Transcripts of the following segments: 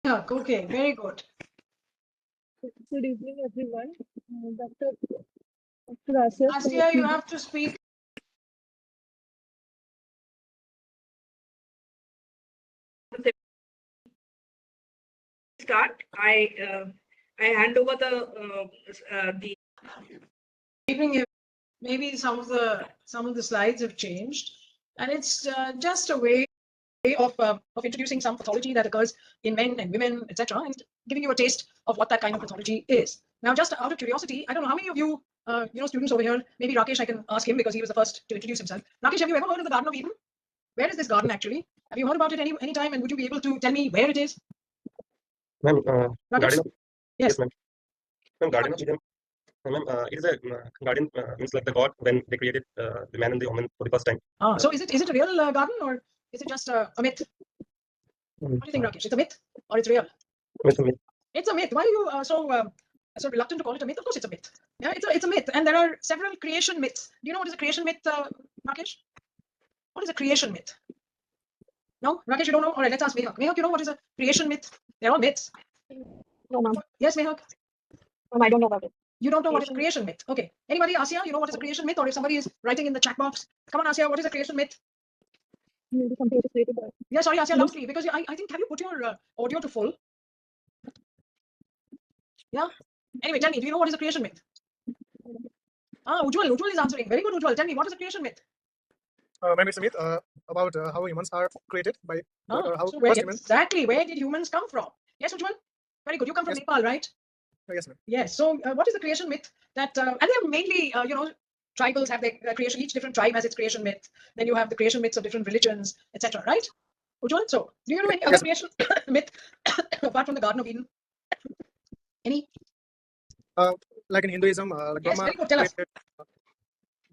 Yeah, okay, very good. Good evening, everyone. Dr. Asya, Asya, you have to speak. Start. I hand over the. Evening. Maybe some of the slides have changed, and it's just a way of introducing some pathology that occurs in men and women, etc., and giving you a taste of what that kind of pathology is. Now, just out of curiosity, I don't know how many of you, students over here. Maybe Rakesh, I can ask him because he was the first to introduce himself. Rakesh, have you ever heard of the Garden of Eden? Where is this garden actually? Have you heard about it any time? And would you be able to tell me where it is? Ma'am, Rakesh? Yes, ma'am. Ma'am, Garden of Eden. Ma'am, it is a garden, means like the God when they created the man and the woman for the first time. So is it a real garden, or is it just a myth? What do you think, Rakesh? It's a myth or it's real? It's a myth. It's a myth. Why are you so reluctant to call it a myth? Of course, it's a myth. Yeah, it's a myth, and there are several creation myths. Do you know what is a creation myth, Rakesh? What is a creation myth? No, Rakesh, you don't know. All right, let's ask Mehak. Mehak, you know what is a creation myth? They're all myths. No, ma'am. Yes, Mehak. I don't know about it. You don't know what is a creation myth? Okay. Anybody, Asya, you know what is a creation myth? Or if somebody is writing in the chat box, come on, Asya, what is a creation myth? Maybe something is created by. Yeah, sorry, Asya, loudly, because I think, have you put your audio to full? Yeah. Anyway, tell me, do you know what is a creation myth? Ujjwal is answering. Very good, Ujjwal. Tell me, what is a creation myth? Maybe it's a myth about how humans are created by how so first humans. Exactly, where did humans come from? Yes, Ujjwal? Very good. You come from Nepal, right? Yes, ma'am. Yes. So what is the creation myth that, and they are mainly, tribals have their creation, each different tribe has its creation myth. Then you have the creation myths of different religions, etc., right? Ujjwal, so do you know any other creation myth apart from the Garden of Eden? Any? Like in Hinduism, like yes, Brahma. very good. Tell us.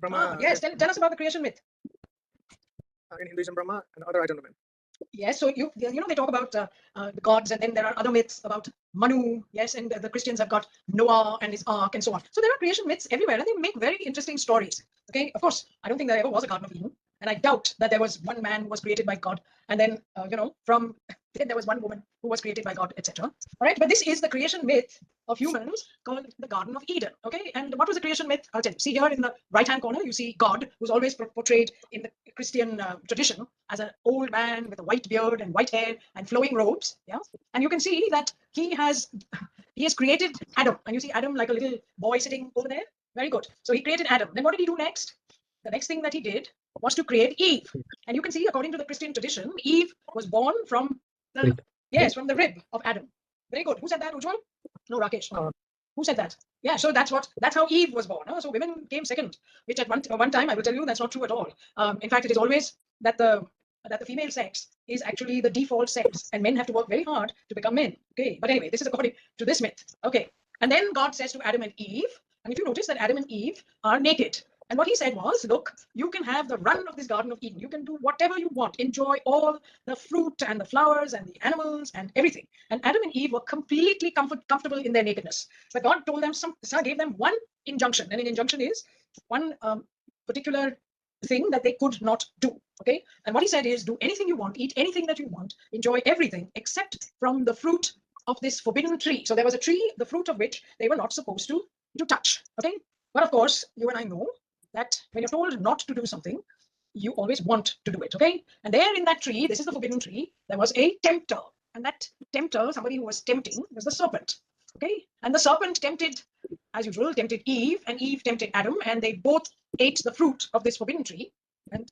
Brahma. Yes, tell us about the creation myth. In Hinduism, Brahma and other I don't know, ma'am. Yes, so they talk about the gods, and then there are other myths about Manu. Yes, and the Christians have got Noah and his ark and so on. So there are creation myths everywhere, and they make very interesting stories. Okay, of course, I don't think there ever was a Garden of Eden, and I doubt that there was one man who was created by God, and then from then there was one woman who was created by God, etc. All right, but this is the creation myth of humans called the Garden of Eden. Okay, and what was the creation myth? I'll tell you. See here in the right-hand corner, you see God, who's always portrayed in the Christian tradition as an old man with a white beard and white hair and flowing robes. Yeah, and you can see that he has created Adam, and you see Adam like a little boy sitting over there. Very good. So he created Adam. Then what did he do next? The next thing that he did was to create Eve. And you can see, according to the Christian tradition, Eve was born from from the rib of Adam. Very good. Who said that, Ujjwal? No, Rakesh. No. Who said that? Yeah, so that's how Eve was born. So women came second, which at one time I will tell you that's not true at all. In fact, it is always that the female sex is actually the default sex, and men have to work very hard to become men. Okay, but anyway, this is according to this myth. Okay, and then God says to Adam and Eve, and if you notice that Adam and Eve are naked. And what he said was, look, you can have the run of this Garden of Eden. You can do whatever you want. Enjoy all the fruit and the flowers and the animals and everything. And Adam and Eve were completely comfortable in their nakedness. But God told them gave them one injunction. And an injunction is one particular thing that they could not do. Okay. And what he said is, do anything you want, eat anything that you want, enjoy everything except from the fruit of this forbidden tree. So there was a tree, the fruit of which they were not supposed to touch. Okay. But of course, you and I know that when you're told not to do something, you always want to do it. Okay. And there in that tree, this is the forbidden tree, there was a tempter. And that tempter, somebody who was tempting, was the serpent. Okay. And the serpent tempted, as usual, tempted Eve, and Eve tempted Adam, and they both ate the fruit of this forbidden tree. And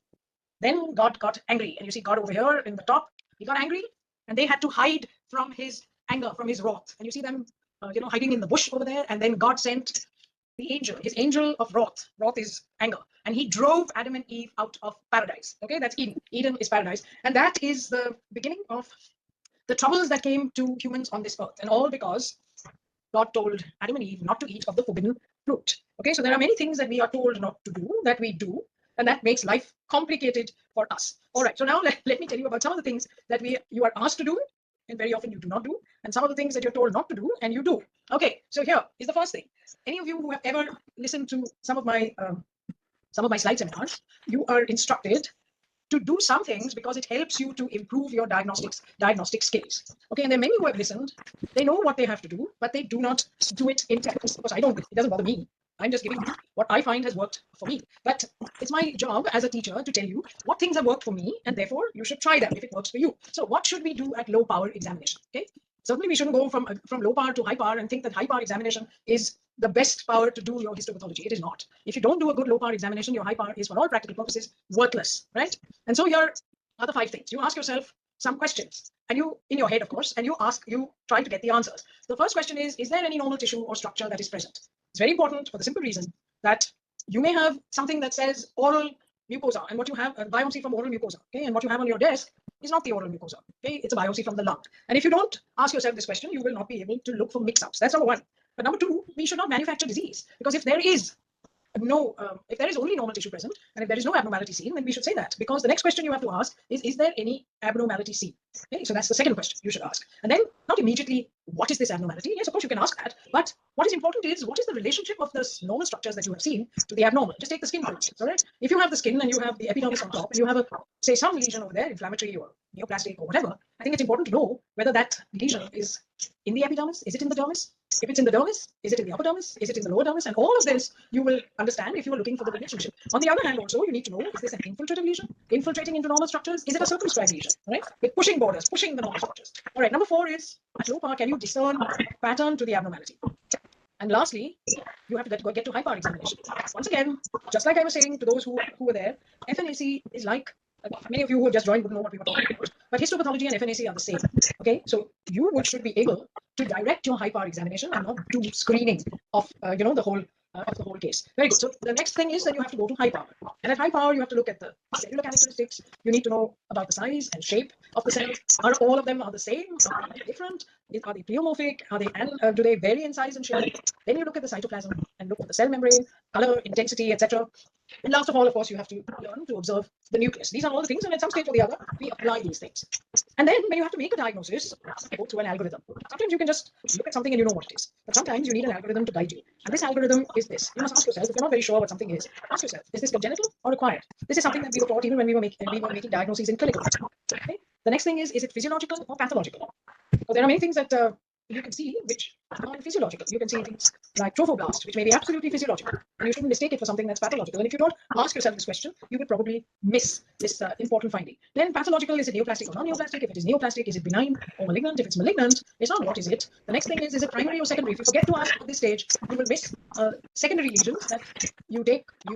then God got angry. And you see God over here in the top, he got angry, and they had to hide from his anger, from his wrath. And you see them, hiding in the bush over there. And then God sent the angel, his angel of wrath. Wrath is anger. And he drove Adam and Eve out of paradise. Okay, that's Eden. Eden is paradise. And that is the beginning of the troubles that came to humans on this earth. And all because God told Adam and Eve not to eat of the forbidden fruit. Okay, so there are many things that we are told not to do that we do, and that makes life complicated for us. All right, so now let me tell you about some of the things that you are asked to do, and very often you do not do, and some of the things that you're told not to do, and you do. Okay, so here is the first thing. Any of you who have ever listened to some of my slide seminars, you are instructed to do some things because it helps you to improve your diagnostic skills. Okay, and there are many who have listened. They know what they have to do, but they do not do it in practice. Of course, I don't. It doesn't bother me. I'm just giving you what I find has worked for me. But it's my job as a teacher to tell you what things have worked for me, and therefore you should try them if it works for you. So what should we do at low power examination? Okay, certainly we shouldn't go from low power to high power and think that high power examination is the best power to do your histopathology. It is not. If you don't do a good low power examination, your high power is for all practical purposes worthless, right? And so here are the 5 things. You ask yourself some questions, and you, in your head, of course, and you try to get the answers. The first question is there any normal tissue or structure that is present? It's very important for the simple reason that you may have something that says oral mucosa, and what you have, a biopsy from oral mucosa, okay, and what you have on your desk is not the oral mucosa, okay, it's a biopsy from the lung. And if you don't ask yourself this question, you will not be able to look for mix-ups. That's number 1. But number 2, we should not manufacture disease, because if there is only normal tissue present, and if there is no abnormality seen, then we should say that, because the next question you have to ask is there any abnormality seen? Okay, so that's the second question you should ask. And then not immediately, what is this abnormality? Yes, of course you can ask that, but what is important is what is the relationship of the normal structures that you have seen to the abnormal? Just take the skin, for instance, all right? If you have the skin and you have the epidermis on top, and you have say some lesion over there, inflammatory or neoplastic or whatever, I think it's important to know whether that lesion is in the epidermis, is it in the dermis? If it's in the dermis, is it in the upper dermis? Is it in the lower dermis? And all of this you will understand if you are looking for the relationship. On the other hand, also, you need to know, is this an infiltrative lesion? Infiltrating into normal structures? Is it a circumscribed lesion? Right? With pushing borders, pushing the normal structures. All right, number 4 is, at low power, can you discern pattern to the abnormality? And lastly, you have to get to high power examination. Once again, just like I was saying to those who were there, FNAC is like, many of you who have just joined wouldn't know what we were talking about, but histopathology and FNAC are the same. Okay, so you should be able to direct your high power examination and not do screening of the whole case. Very good. So the next thing is that you have to go to high power, and at high power you have to look at the cellular characteristics. You need to know about the size and shape of the cells. Are all of them the same? Are they different? Are they pleomorphic? Are they do they vary in size and shape? Then you look at the cytoplasm and look for the cell membrane, color, intensity, etc. And last of all, of course, you have to learn to observe the nucleus. These are all the things, and at some stage or the other, we apply these things. And then when you have to make a diagnosis, you go through an algorithm. Sometimes you can just look at something and you know what it is. But sometimes you need an algorithm to guide you. And this algorithm is this. You must ask yourself, if you're not very sure what something is, ask yourself, is this congenital or acquired? This is something that we were taught even when we were making diagnoses in clinical. Okay? The next thing is it physiological or pathological? Because there are many things that you can see which are physiological. You can see things like trophoblast, which may be absolutely physiological, and you shouldn't mistake it for something that's pathological. And if you don't ask yourself this question, you would probably miss this important finding. Then pathological, is it neoplastic or non-neoplastic? If it is neoplastic, is it benign or malignant? If it's malignant, it's not what is it. The next thing is it primary or secondary? If you forget to ask at this stage, you will miss secondary lesions that you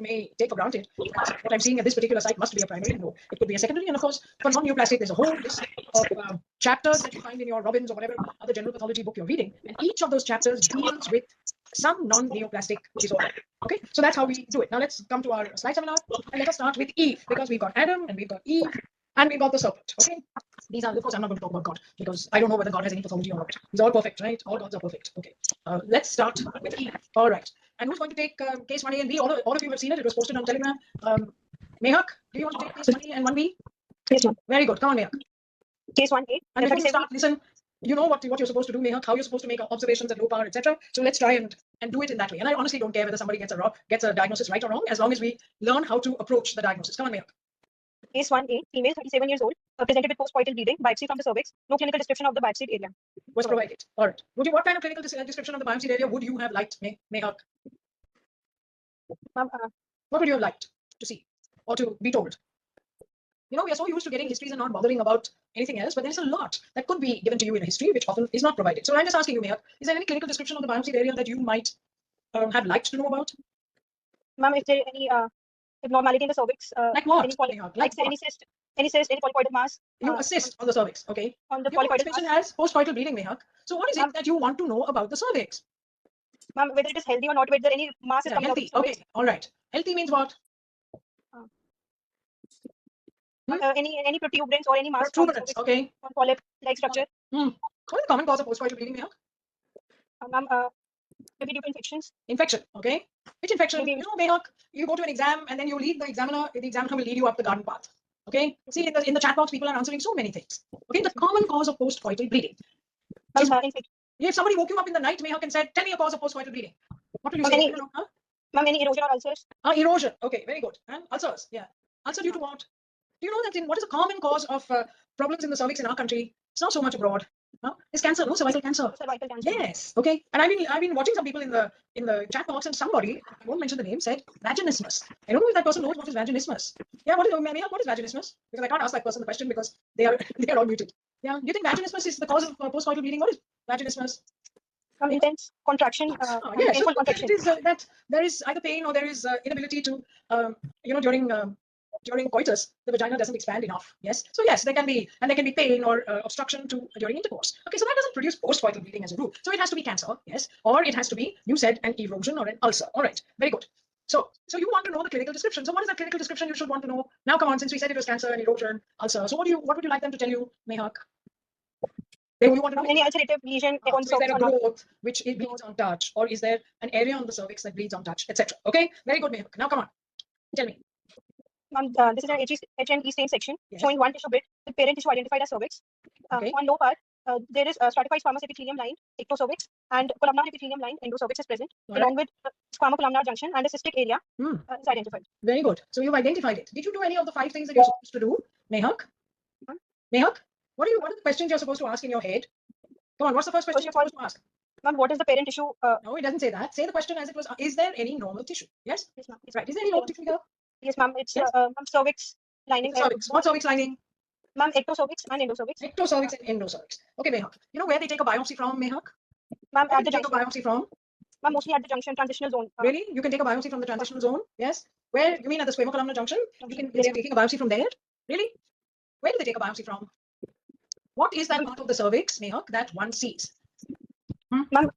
may take for granted. What I'm seeing at this particular site must be a primary. No, it could be a secondary. And of course, for non-neoplastic, there's a whole list of chapters that you find in your Robbins or whatever other general pathology book you're reading, and each of those chapters deals with some non-neoplastic disorder. Okay, so that's how we do it. Now let's come to our slide seminar, and let us start with Eve, because we've got Adam and we've got Eve and we've got the serpent. Okay, these are, of course, I'm not going to talk about God because I don't know whether God has any pathology or not. He's all perfect, right? All gods are perfect. Okay, let's start with Eve. All right, and who's going to take case 1A and B? All of you have seen it. It was posted on Telegram. Mehak, do you want to take case 1A and 1B? Yes, ma'am. Very good. Come on, Mehak. Case 1A. And before you start, listen, you know what you're supposed to do, Mehak, how you're supposed to make observations at low power, etc. So let's try and do it in that way. And I honestly don't care whether somebody gets a diagnosis right or wrong, as long as we learn how to approach the diagnosis. Come on, Mehak. Case 1A, female, 37 years old, presented with postcoital bleeding, biopsy from the cervix, no clinical description of the biopsied area. Was provided. All right. What kind of clinical description of the biopsied area would you have liked, Mehak? Ma'am, What would you have liked to see or to be told? You know, we are so used to getting histories and not bothering about anything else, but there's a lot that could be given to you in a history, which often is not provided. So I'm just asking you, Mehak, is there any clinical description of the biopsied area that you might have liked to know about? ma'am, is there any abnormality in the cervix? Like what? Like any cyst, any polypoidal mass? You assist on the cervix, okay? On the Your polypoidal patient mass? has postcoital bleeding, Mehak. So what is it that you want to know about the cervix? Ma'am, whether it is healthy or not, whether any mass is Yeah, coming out of healthy. the cervix. Okay, all right. Healthy means what? Any protuberance or any mass from the Protuberance, cervix, okay. on polyp-like structure. What is the common cause of postcoital bleeding, Mehak? Ma'am, maybe due to infections. Infection, okay? Which infection? Maybe- You know, Mehak, you go to an exam and then you lead the examiner will lead you up the garden path. Okay? See, in the chat box, people are answering so many things. Okay, the common cause of postcoital bleeding. If somebody woke you up in the night, Mehak, and said, tell me a cause of postcoital bleeding, what will you say? Any- You know, huh? Ma'am, any erosion or ulcers? Erosion. Okay, very good. And ulcers, yeah. Ulcer due to what? Do you know that in what is a common cause of problems in the cervix in our country? It's not so much abroad. It's cancer, no, cervical cancer. Cervical cancer. Yes. Okay. And I've been watching some people in the chat box, and somebody, I won't mention the name, said vaginismus. I don't know if that person knows what is vaginismus. Yeah, what is vaginismus? Because I can't ask that person the question because they are all muted. Yeah. Do you think vaginismus is the cause of postcoital bleeding? What is vaginismus? Intense contraction. Yes, Painful contraction. it is that there is either pain or there is inability to, during coitus, the vagina doesn't expand enough. Yes, so yes, there can be pain or obstruction during intercourse. Okay, so that doesn't produce postcoital bleeding as a rule. So it has to be cancer, yes, or it has to be, you said, an erosion or an ulcer. All right, very good. So you want to know the clinical description. So what is the clinical description you should want to know? Now, come on, since we said it was cancer and erosion, ulcer. So what would you like them to tell you, Mehak? You want to know Any ulcerative lesion on so is there cervix a or not? growth which it bleeds on touch, or is there an area on the cervix that bleeds on touch, etc. Okay, very good, Mehak. Now come on, tell me. This is an HNE stain section Yes. showing one tissue bit with parent tissue identified as cervix. Okay. On low part, there is a stratified squamous epithelium line, ectocervix, and columnar epithelium line, endocervix is present, All right. along with squamocolumnar junction and a cystic area is identified. Very good. So you've identified it. Did you do any of the 5 things that you're supposed to do, Mehak? Mehak, what are the questions you're supposed to ask in your head? Come on, what's the first question you're supposed to ask? Ma'am, what is the parent tissue? No, it doesn't say that. Say the question as it was. Is there any normal tissue? Yes? Yes, ma'am. Right. Is there any normal tissue here? Yes, ma'am. It's Yes. cervix lining. Cervix. What cervix lining? Ma'am, ectocervix and endocervix. Ectocervix and endocervix. Okay, Mehak. You know where they take a biopsy from, Mehak? Ma'am, Where at do the they take a junction. biopsy from? Ma'am, mostly at the junction transitional zone. Really? You can take a biopsy from the transitional zone? Yes. Where? You mean at the squamocolumnar junction? They're taking a biopsy from there? Really? Where do they take a biopsy from? What is that part of the cervix, Mehak, that one sees? Ma'am,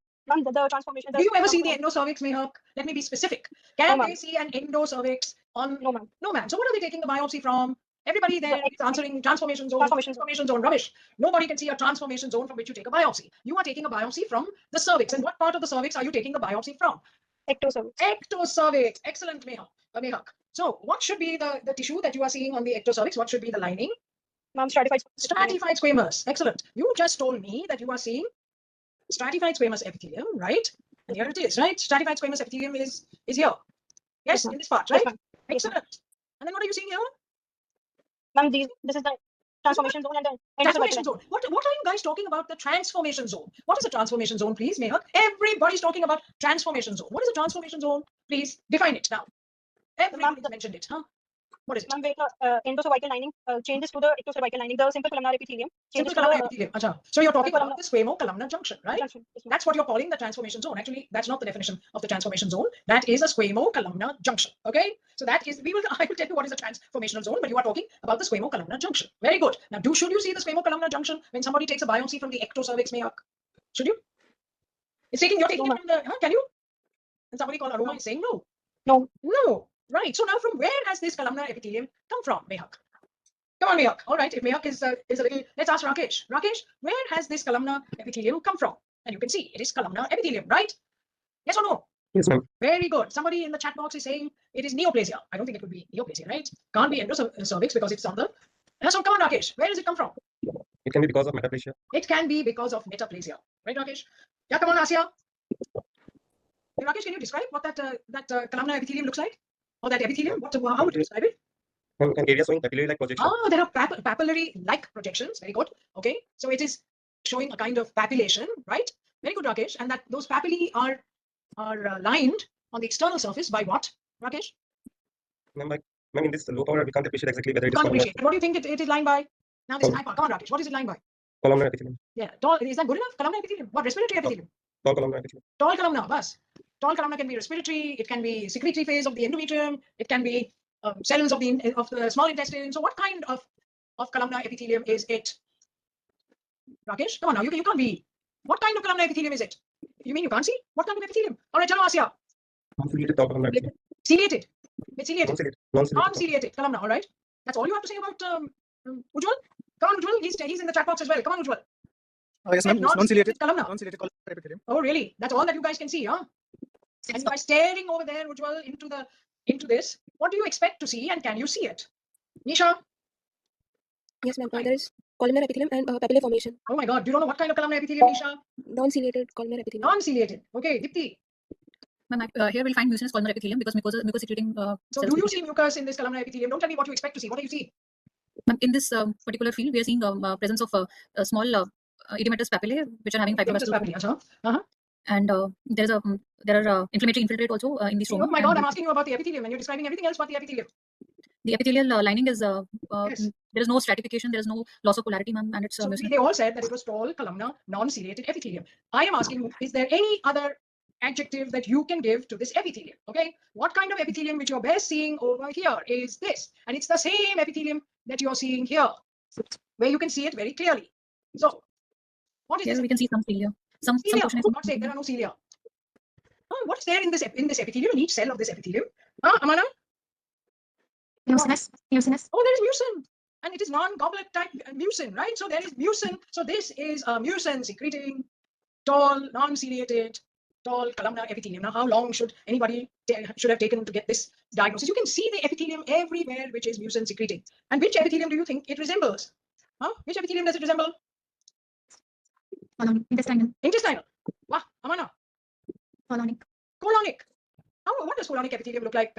the transformation. Do you ever see the endocervix, Mehak? Let me be specific. Can No, they see an endocervix on? No, ma'am. No, ma'am. So what are they taking the biopsy from? Everybody there is answering transformation zone. Transformation zone. Rubbish. Nobody can see a transformation zone from which you take a biopsy. You are taking a biopsy from the cervix. And what part of the cervix are you taking the biopsy from? Ectocervix. Ectocervix. Excellent, Mehak. So what should be the tissue that you are seeing on the ectocervix? What should be the lining? Ma'am, stratified. Stratified squamous. Excellent. You just told me that you are seeing stratified squamous epithelium, right? And here it is, right? Stratified squamous epithelium is here. Yes, Yes, in this part, right? Yes, Yes, Excellent. And then what are you seeing here? ma'am, this is the transformation zone and the Transformation zone. What are you guys talking about? The transformation zone. What is a transformation zone, please, Mehak? Everybody's talking about transformation zone. What is a transformation zone? Please define it now. Everybody mentioned it, huh? What is it? Ma'am, where the endocervical lining changes to the ectocervical lining, the simple columnar epithelium changes Simple columnar to epithelium. Acha. So you're talking columnar- about the squamo-columnar junction, right? junction. Yes, ma'am. That's what you're calling the transformation zone. Actually, that's not the definition of the transformation zone. That is a squamo-columnar junction. Okay, so that is I will tell you what is a transformational zone, but you are talking about the squamo-columnar junction. Very good. Now, should you see the squamo-columnar junction when somebody takes a biopsy from the ectocervix, Mehak? Should you? You're taking it from the. Can you? And somebody called Aroma is saying no. No. Right. So now, from where has this columnar epithelium come from, Mehak? Come on, Mehak. All right. If Mehak is a little, let's ask Rakesh. Rakesh, where has this columnar epithelium come from? And you can see it is columnar epithelium, right? Yes or no? Yes, ma'am. Very good. Somebody in the chat box is saying it is neoplasia. I don't think it could be neoplasia, right? Can't be endocervix because it's on the. So come on, Rakesh. Where does it come from? It can be because of metaplasia. It can be because of metaplasia, right, Rakesh? Yeah, come on, Asya. Hey, Rakesh, can you describe what that columnar epithelium looks like? Or that epithelium? How would you describe it? An area showing papillary-like projection. Oh, there are papillary-like projections. Very good. Okay, so it is showing a kind of papillation, right? Very good, Rakesh. And that those papillae are lined on the external surface by what, Rakesh? Ma'am, in this low power, we can't appreciate exactly whether it is Can't appreciate. What do you think it is lined by? Now this is high power. Come on, Rakesh. What is it lined by? columnar epithelium. Yeah, tall. Is that good enough? Columnar epithelium. What respiratory epithelium? Tall columnar epithelium. Tall columnar, bus. Tall columnar can be respiratory. It can be secretory phase of the endometrium. It can be cells of the small intestine. So what kind of columnar epithelium is it? Rakesh, come on now. You can't be. What kind of columnar epithelium is it? You mean you can't see? What kind of epithelium? All right, chalo Asya. Non-ciliated tall columnar epithelium. Ciliated. It's ciliated. Non-ciliated. Non-ciliated columnar. All right. That's all you have to say about Ujjwal. Come on, Ujjwal. He's in the chat box as well. Come on, Ujjwal. Yes, ma'am. Non-ciliated columnar. Non-ciliated columnar epithelium. Oh, really? That's all that you guys can see, huh? And by staring over there, Ujjwal, into this, what do you expect to see, and can you see it? Nisha? Yes, ma'am. There is columnar epithelium and papillae formation. Oh my God, do you don't know what kind of columnar epithelium, Nisha? Non-ciliated columnar epithelium. Non-ciliated. Okay, Dipti. Ma'am, here we'll find mucinous columnar epithelium because mucus secreting. So do you see mucus in this columnar epithelium? Don't tell me what you expect to see. What do you see? Ma'am, in this particular field, we are seeing presence of small edematous papillae, which are having fibroblastic. And there are inflammatory infiltrate also in the stroma. Oh my God, I'm asking you about the epithelium and you're describing everything else but the epithelium. The epithelial lining is Yes. there is no stratification, there is no loss of polarity, ma'am, and it's So mucin. they all said that it was tall, columnar, non-ciliated epithelium. I am asking you, is there any other adjective that you can give to this epithelium? Okay, what kind of epithelium which you're best seeing over here is this, and it's the same epithelium that you're seeing here, where you can see it very clearly. So, what is Here this? we can see some cilia. Some Cilia. portion is For God's sake, there are no cilia. What is there in this epithelium, in each cell of this epithelium? Amana? Mucinous. Oh, there is mucin. And it is non-goblet type mucin, right? So there is mucin. So this is a mucin secreting, tall, non-ciliated, tall columnar epithelium. Now, how long should anybody should have taken to get this diagnosis? You can see the epithelium everywhere, which is mucin secreting. And which epithelium do you think it resembles? Which epithelium does it resemble? Intestinal. Intestinal. Wow, Amana. Colonic. Colonic. What does colonic epithelium look like,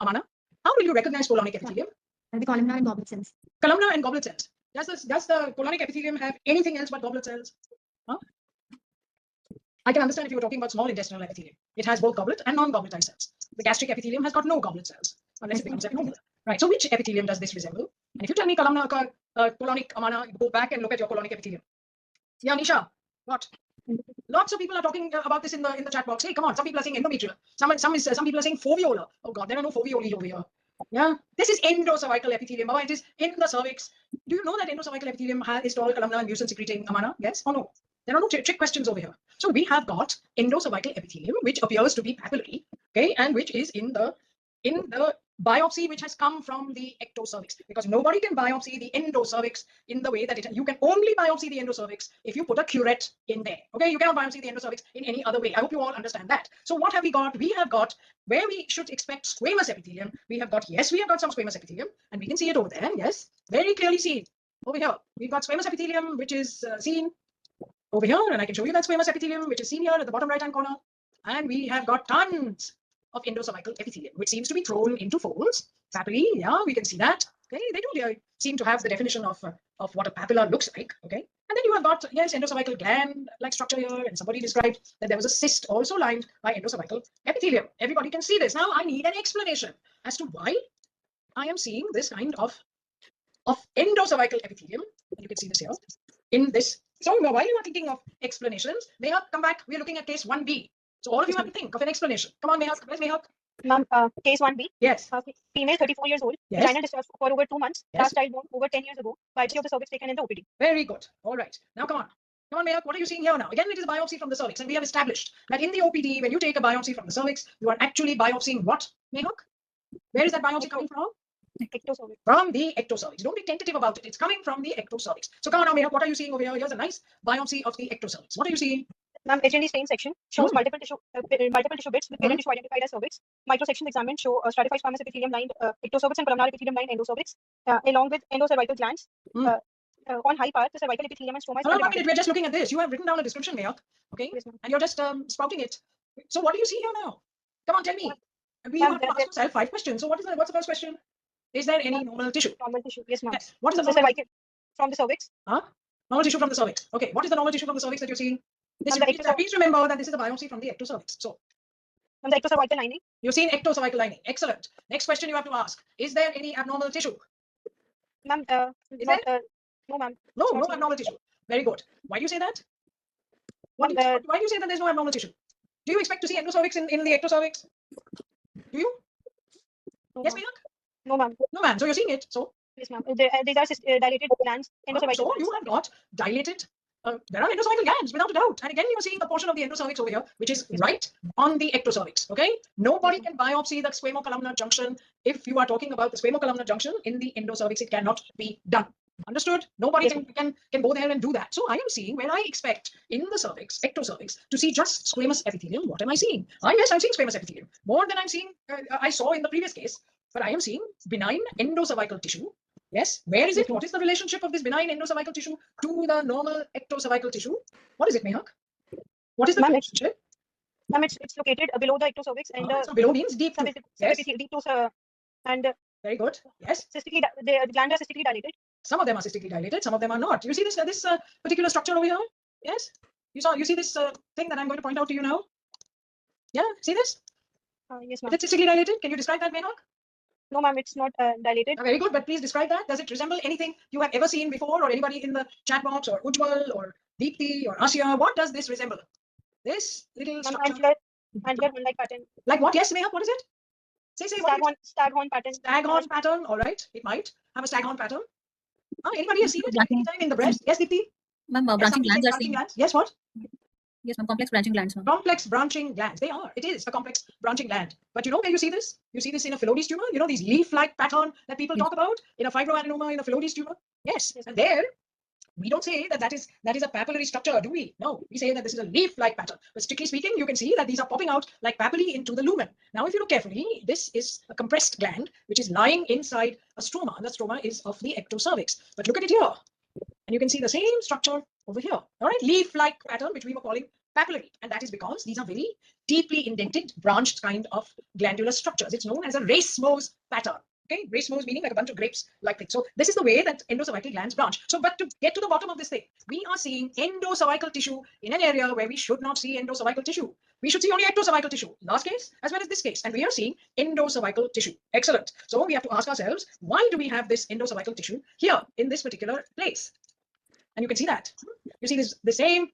Amana? How will you recognize colonic epithelium? The columnar and goblet cells. Columnar and goblet cells. Does the colonic epithelium have anything else but goblet cells? I can understand if you were talking about small intestinal epithelium. It has both goblet and non-gobletized cells. The gastric epithelium has got no goblet cells unless it becomes abnormal. Right. So which epithelium does this resemble? And if you tell me columnar, colonic, Amana, go back and look at your colonic epithelium. Yeah, Nisha. What? Lots of people are talking about this in the chat box. Hey, come on. Some people are saying endometrial. Some people are saying foveolar. Oh God, there are no foveoli over here. Yeah, this is endocervical epithelium. It is in the cervix. Do you know that endocervical epithelium is tall, columnar, and mucin secreting, Amana? Yes or no? There are no trick questions over here. So we have got endocervical epithelium, which appears to be papillary, okay, and which is in the biopsy which has come from the ectocervix, because nobody can biopsy the endocervix in the way that you can only biopsy the endocervix if you put a curette in there. Okay, you cannot biopsy the endocervix in any other way. I hope you all understand that. So what have we got? We have got where we should expect squamous epithelium. We have got some squamous epithelium, and we can see it over there. Yes, very clearly seen over here. We've got squamous epithelium, which is seen over here, and I can show you that squamous epithelium, which is seen here at the bottom right-hand corner. And we have got tons of endocervical epithelium, which seems to be thrown into folds. Papillae, yeah, we can see that. Okay, they do seem to have the definition of what a papilla looks like. Okay, and then you have got, yes, endocervical gland-like structure here, and somebody described that there was a cyst also lined by endocervical epithelium. Everybody can see this. Now, I need an explanation as to why I am seeing this kind of endocervical epithelium. And you can see this here in this. So now, while you are thinking of explanations, Mehak, come back. We are looking at case 1B. So all of you have to think of an explanation. Come on, Mehak. Where's Mehak? Ma'am, case 1B. Yes. Female, 34 years old. Yes. Vaginal discharge for over 2 months. Yes. Last child born over 10 years ago. Biopsy of the cervix taken in the OPD. Very good. All right. Now, come on. Come on, Mehak. What are you seeing here now? Again, it is a biopsy from the cervix. And we have established that in the OPD, when you take a biopsy from the cervix, you are actually biopsying what, Mehak? Where is that biopsy coming from? Ectocervix. From the ectocervix. Don't be tentative about it. It's coming from the ectocervix. So come on now, Mehak. What are you seeing over here? Here's a nice biopsy of the ectocervix. What are you seeing? Ma'am, HND stain section shows multiple tissue bits with parent tissue identified as cervix. Microsections examined show stratified squamous epithelium lined ectocervix and columnar epithelium lined endocervix, along with endocervical glands. On high part, the cervical epithelium and stroma is Hold on 1 minute. We're just looking at this. You have written down a description, Mehak. Okay, yes, and you're just spouting it. So what do you see here now? Come on, tell me. We have to ask ourselves 5 questions. So what's the first question? Is there any normal tissue? Normal tissue, yes, ma'am. Yes. What is the So normal cervical from the cervix? normal tissue from the cervix? Okay, what is the normal tissue from the cervix that you're seeing? Please remember that this is a biopsy from the ectocervix. So, from the ectocervical lining. You've seen ectocervical lining. Excellent. Next question you have to ask: is there any abnormal tissue? Ma'am, no, ma'am. No abnormal tissue. Very good. Why do you say that? Why do you say that there's no abnormal tissue? Do you expect to see endocervix in the ectocervix? Do you? No, yes, ma'am. Mehak? No, ma'am. No, ma'am. So you're seeing it. So yes, ma'am. These are dilated glands. So you have got dilated. There are endocervical glands, without a doubt. And again, you're seeing a portion of the endocervix over here, which is right on the ectocervix. Okay. Nobody can biopsy the squamocolumnar junction. If you are talking about the squamocolumnar junction in the endocervix, it cannot be done. Understood? Nobody can go there and do that. So I am seeing where I expect in the cervix, ectocervix, to see just squamous epithelium. What am I seeing? Yes, I'm seeing squamous epithelium. More than I'm seeing, I saw in the previous case, but I am seeing benign endocervical tissue. Yes, where is it? What is the relationship of this benign endocervical tissue to the normal ectocervical tissue? What is it, Mehak? What is the relationship? Ma'am, it's located below the ectocervix and so below means deep. Deep to and Very good. Yes. The glands are cystically dilated. Some of them are cystically dilated. Some of them are not. You see this particular structure over here? Yes. You see this thing that I'm going to point out to you now? Yeah. See this? Yes, ma'am. Is it cystically dilated? Can you describe that, Mehak? No, ma'am, it's not dilated. Very good, but please describe that. Does it resemble anything you have ever seen before, or anybody in the chat box, or Ujjwal, or Deepthi, or Asya? What does this resemble? This little structure. Antler horn-like pattern. Like what? Yes, Mehak, what is it? Say Staghorn pattern. Staghorn pattern. All right. It might have a staghorn pattern. Anybody has seen it Branching. anytime in the breast? Yes, Deepthi? Ma'am, Yes, branching somebody glands say are branching seen. glands. Yes, what? Yes, ma'am, complex branching glands, ma'am. Complex branching glands. They are. It is a complex branching gland. But you know where you see this? You see this in a Phyllodes tumor. You know these leaf-like pattern that people Yes. talk about in a fibroadenoma in a Phyllodes tumor. Yes, and there we don't say that is a papillary structure, do we? No, we say that this is a leaf-like pattern. But strictly speaking, you can see that these are popping out like papillae into the lumen. Now, if you look carefully, this is a compressed gland which is lying inside a stroma, and the stroma is of the ectocervix. But look at it here, and you can see the same structure over here. All right, leaf-like pattern which we were calling papillary, and that is because these are very deeply indented, branched kind of glandular structures. It's known as a racemose pattern. Okay, racemose meaning like a bunch of grapes like things. So this is the way that endocervical glands branch. So, but to get to the bottom of this thing, we are seeing endocervical tissue in an area where we should not see endocervical tissue. We should see only ectocervical tissue. Last case as well as this case, and we are seeing endocervical tissue. Excellent. So we have to ask ourselves, why do we have this endocervical tissue here in this particular place? And you can see that. You see the same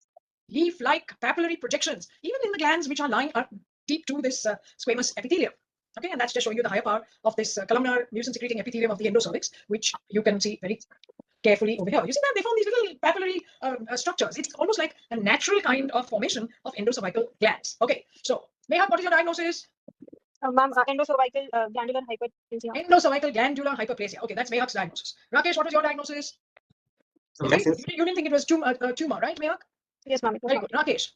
leaf-like papillary projections, even in the glands which are lying deep to this squamous epithelium. Okay, and that's just showing you the higher part of this columnar mucin-secreting epithelium of the endocervix, which you can see very carefully over here. You see that they form these little papillary structures. It's almost like a natural kind of formation of endocervical glands. Okay, so Mehak, what is your diagnosis? Ma'am, endocervical glandular hyperplasia. Endocervical glandular hyperplasia. Okay, that's Mehak's diagnosis. Rakesh, what was your diagnosis? You didn't think it was tumor, right, Mehak? Yes, ma'am. Very good. Rakesh.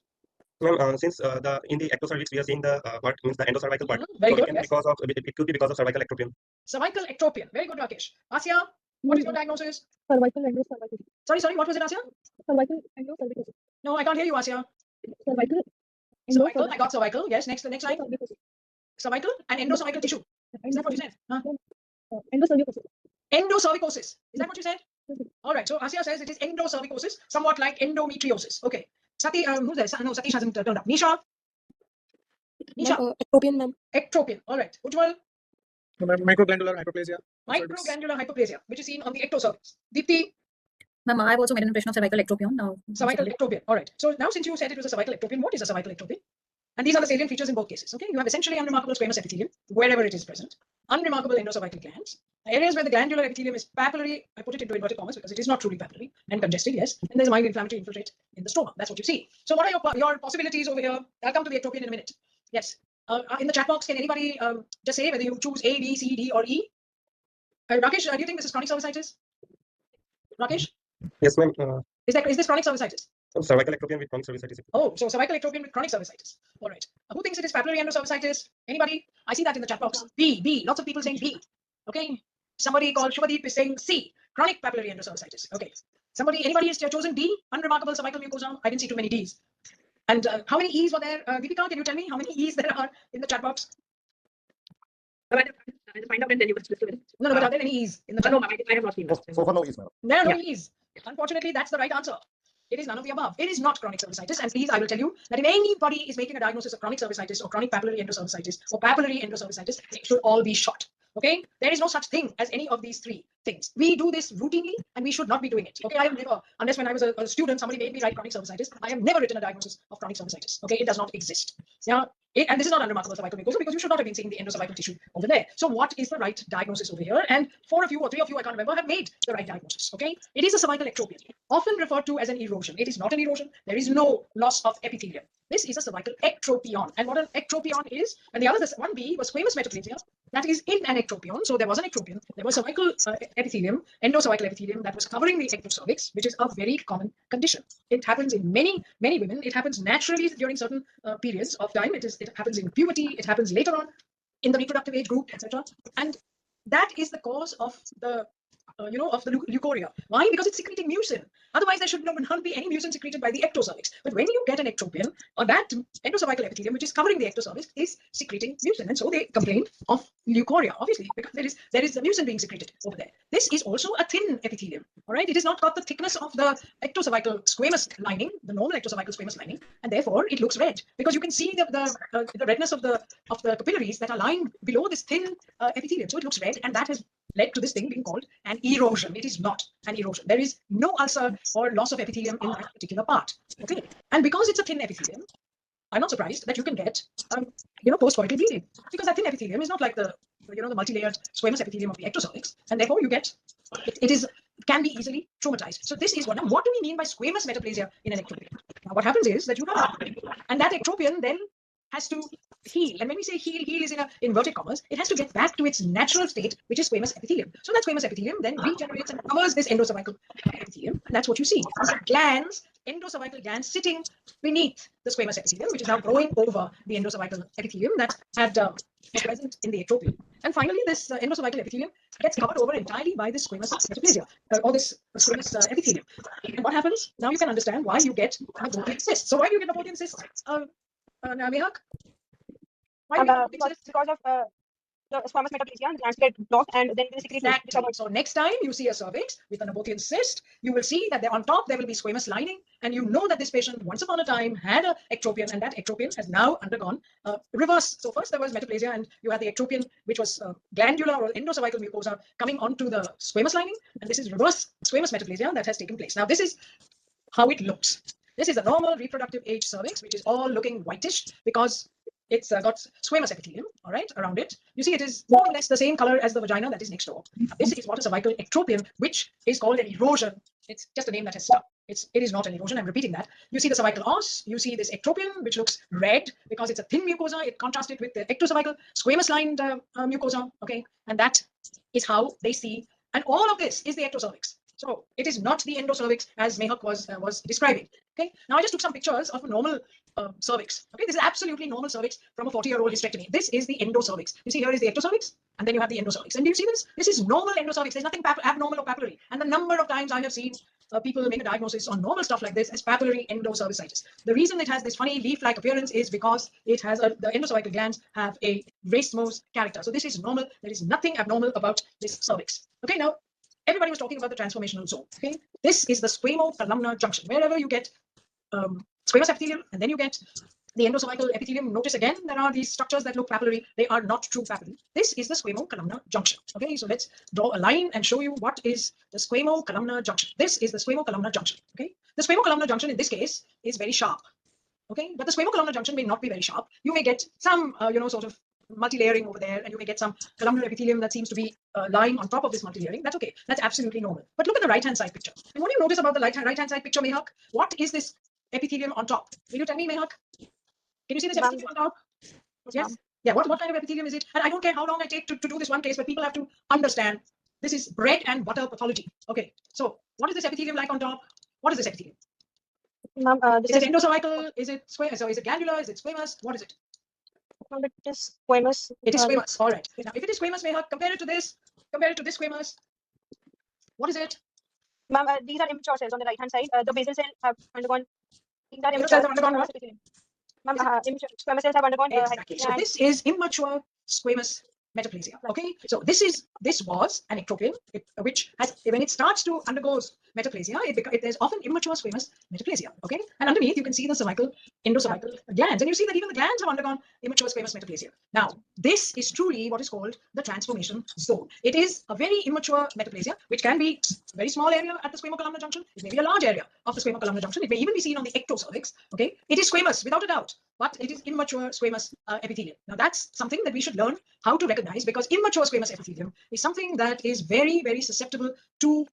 Since in the ectocervix we are seeing the part means the endocervical part. Very so good. It could be because of cervical ectropion. Cervical ectropion. Very good, Rakesh. Asya, what is your diagnosis? Cervical endocervical. Sorry, what was it, Asya? Cervical endocervical. No, I can't hear you, Asya. Cervical. Cervical. I got cervical. Yes. Next line. Cervical and endocervical tissue. Is that what you said? Endocervicosis. Endocervicosis. Is that what you said? All right. So Asya says it is endocervicosis, somewhat like endometriosis. Okay. Sati, who's there? No, Satish hasn't turned up. Nisha. Ectropion, ma'am. Ectropion. All right. Ujjwal. Microglandular hyperplasia. Microglandular hyperplasia, which is seen on the ectocervix. Deepthi. Ma'am, I've also made an impression of cervical ectropion. Now, cervical ectropion. All right. So now, since you said it was a cervical ectropion, what is a cervical ectropion? And these are the salient features in both cases. Okay, you have essentially unremarkable squamous epithelium wherever it is present, unremarkable endocervical glands, areas where the glandular epithelium is papillary. I put it into inverted commas because it is not truly papillary and congested. Yes, and there's a mild inflammatory infiltrate in the stroma. That's what you see. So, what are your possibilities over here? I'll come to the ectropion in a minute. Yes. In the chat box, can anybody just say whether you choose A, B, C, D, or E? Rakesh, do you think this is chronic cervicitis? Rakesh? Yes, ma'am. Is this chronic cervicitis? Cervical ectropion with chronic cervicitis. Oh, so cervical ectropion with chronic cervicitis. All right. Who thinks it is papillary endocervicitis? Anybody? I see that in the chat box. B. Lots of people saying B. Okay. Somebody called Shubhadeep is saying C. Chronic papillary endocervicitis. Okay. Anybody has chosen D? Unremarkable cervical mucosa. I didn't see too many Ds. And how many E's were there? Deepika, can you tell me how many E's there are in the chat box? I'll find out and tell you what's listed. No, but are there any E's in the chat? No, I have not seen that. So far, no, is ma'am. There are no E's. Unfortunately, that's the right answer. It is none of the above. It is not chronic cervicitis. And please, I will tell you that if anybody is making a diagnosis of chronic cervicitis or chronic papillary endocervicitis or papillary endocervicitis, they should all be shot. Okay, there is no such thing as any of these three things. We do this routinely and we should not be doing it. Okay, I have never, unless when I was a student, somebody made me write chronic cervicitis, I have never written a diagnosis of chronic cervicitis. Okay, it does not exist. Yeah, and this is not unremarkable cervical mucosa because you should not have been seeing the endocervical tissue over there. So what is the right diagnosis over here? And 4 of you or 3 of you, I can't remember, have made the right diagnosis. Okay, it is a cervical ectropion, often referred to as an erosion. It is not an erosion. There is no loss of epithelium. This is a cervical ectropion. And what an ectropion is, and the other, this 1B was squamous metaplasia. That is in an ectropion. So there was an ectropion. There was cervical epithelium, endocervical epithelium that was covering the ectocervix, which is a very common condition. It happens in many women. It happens naturally during certain periods of time. It happens in puberty. It happens later on in the reproductive age group, etc. And that is the cause of the of the leukorrhea. Why? Because it's secreting mucin. Otherwise, there should not be any mucin secreted by the ectocervix. But when you get an ectropion, or that endocervical epithelium, which is covering the ectocervix, is secreting mucin, and so they complain of leukorrhea, obviously, because there is a mucin being secreted over there. This is also a thin epithelium. All right, it has not got the thickness of the ectocervical squamous lining, the normal ectocervical squamous lining, and therefore it looks red because you can see the redness of the capillaries that are lying below this thin epithelium. So it looks red, and that has led to this thing being called an erosion. It is not an erosion. There is no ulcer or loss of epithelium in that particular part. Okay, and because it's a thin epithelium, I'm not surprised that you can get post-coital bleeding, because that thin epithelium is not like the the multi-layered squamous epithelium of the ectocervix, and therefore you get it can be easily traumatized. So this is what. Now, what do we mean by squamous metaplasia in an ectropion? Now, what happens is that you have, and that ectropion then has to heal. And when we say heal is in inverted commas, it has to get back to its natural state, which is squamous epithelium. So that squamous epithelium then regenerates and covers this endocervical epithelium. And that's what you see. Glands, endocervical glands sitting beneath the squamous epithelium, which is now growing over the endocervical epithelium that had was present in the ectropion. And finally, this endocervical epithelium gets covered over entirely by this squamous metaplasia, or this squamous epithelium. And what happens? Now you can understand why you get Napoleon cysts. So why do you get Napoleon cysts? Mehak? Why do you get Napoleon cysts? Because of the squamous metaplasia, the glands get blocked, and then they secrete. Exactly. So next time you see a cervix with a Napoleon cyst, you will see that on top there will be squamous lining, and you know that this patient once upon a time had a ectropion, and that ectropion has now undergone reverse. So first there was metaplasia, and you had the ectropion, which was glandular or endocervical mucosa coming onto the squamous lining, and this is reverse squamous metaplasia that has taken place. Now this is how it looks. This is a normal reproductive age cervix, which is all looking whitish because it's got squamous epithelium, all right, around it. You see, it is more or less the same color as the vagina that is next door. This is what a cervical ectropion, which is called an erosion. It's just a name that has stuck. It is not an erosion. I'm repeating that. You see the cervical os. You see this ectropion, which looks red because it's a thin mucosa. It contrasted with the ectocervical squamous lined mucosa. Okay, and that is how they see. And all of this is the ectocervix. So it is not the endocervix as Mehak was describing. Okay. Now I just took some pictures of a normal cervix. Okay, this is absolutely normal cervix from a 40-year-old hysterectomy. This is the endocervix. You see, here is the ectocervix, and then you have the endocervix. And do you see this? This is normal endocervix. There's nothing abnormal or papillary. And the number of times I have seen people make a diagnosis on normal stuff like this as papillary endocervicitis. The reason it has this funny leaf-like appearance is because it has the endocervical glands have a racemose character. So this is normal. There is nothing abnormal about this cervix. Okay, now everybody was talking about the transformational zone. Okay, this is the squamo-columnar junction. Wherever you get squamous epithelium, and then you get the endocervical epithelium. Notice again, there are these structures that look papillary. They are not true papillary. This is the squamo-columnar junction. Okay, so let's draw a line and show you what is the squamo-columnar junction. This is the squamo-columnar junction. Okay, the squamo-columnar junction in this case is very sharp. Okay, but the squamo-columnar junction may not be very sharp. You may get some, sort of multi-layering over there, and you may get some columnar epithelium that seems to be lying on top of this multi-layering. That's okay. That's absolutely normal. But look at the right-hand side picture. And what do you notice about the right-hand side picture, Mehak? What is this epithelium on top? Will you tell me, Mehak? Can you see this epithelium on top? Yes. Yeah. What kind of epithelium is it? And I don't care how long I take to do this one case, but people have to understand this is bread and butter pathology. Okay. So what is this epithelium like on top? What is this epithelium? Is it endocervical? Is it squamous? So is it glandular? Is it squamous? What is it? It is squamous. It is squamous. All right. Now, if it is squamous, Mehak, compare it to this squamous. What is it? Ma'am, these are immature cells on the right-hand side. The basal cells have undergone. These are immature cells have undergone what? Ma'am, immature squamous cells have undergone. Exactly. So this is immature squamous metaplasia. Okay. So this was an ectropion, which has, when it starts to undergo metaplasia, there's often immature squamous metaplasia. Okay. And underneath you can see the endocervical glands, and you see that even the glands have undergone immature squamous metaplasia. Now this is truly what is called the transformation zone. It is a very immature metaplasia, which can be a very small area at the squamo-columnar junction. It may be a large area of the squamo-columnar junction. It may even be seen on the ectocervix. Okay. It is squamous without a doubt, but it is immature squamous epithelium. Now that's something that we should learn how to recognize, because immature squamous epithelium is something that is very, very susceptible to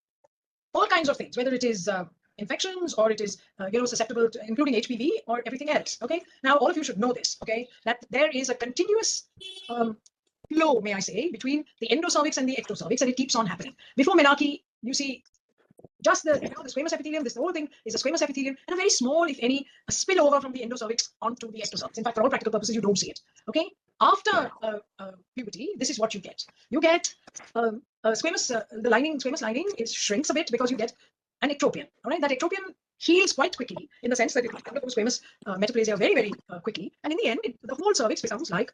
all kinds of things, whether it is infections or it is susceptible to including HPV or everything else. Okay. Now all of you should know this. Okay, that there is a continuous flow, may I say, between the endocervix and the ectocervix, and it keeps on happening. Before menarche, you see just the squamous epithelium. This whole thing is a squamous epithelium, and a very small, if any, a spillover from the endocervix onto the ectocervix. In fact, for all practical purposes, you don't see it. Okay. After puberty, this is what you get. You get squamous lining shrinks a bit because you get an ectropion. All right, that ectropion heals quite quickly in the sense that it undergoes squamous metaplasia very, very quickly, and in the end, the whole cervix becomes like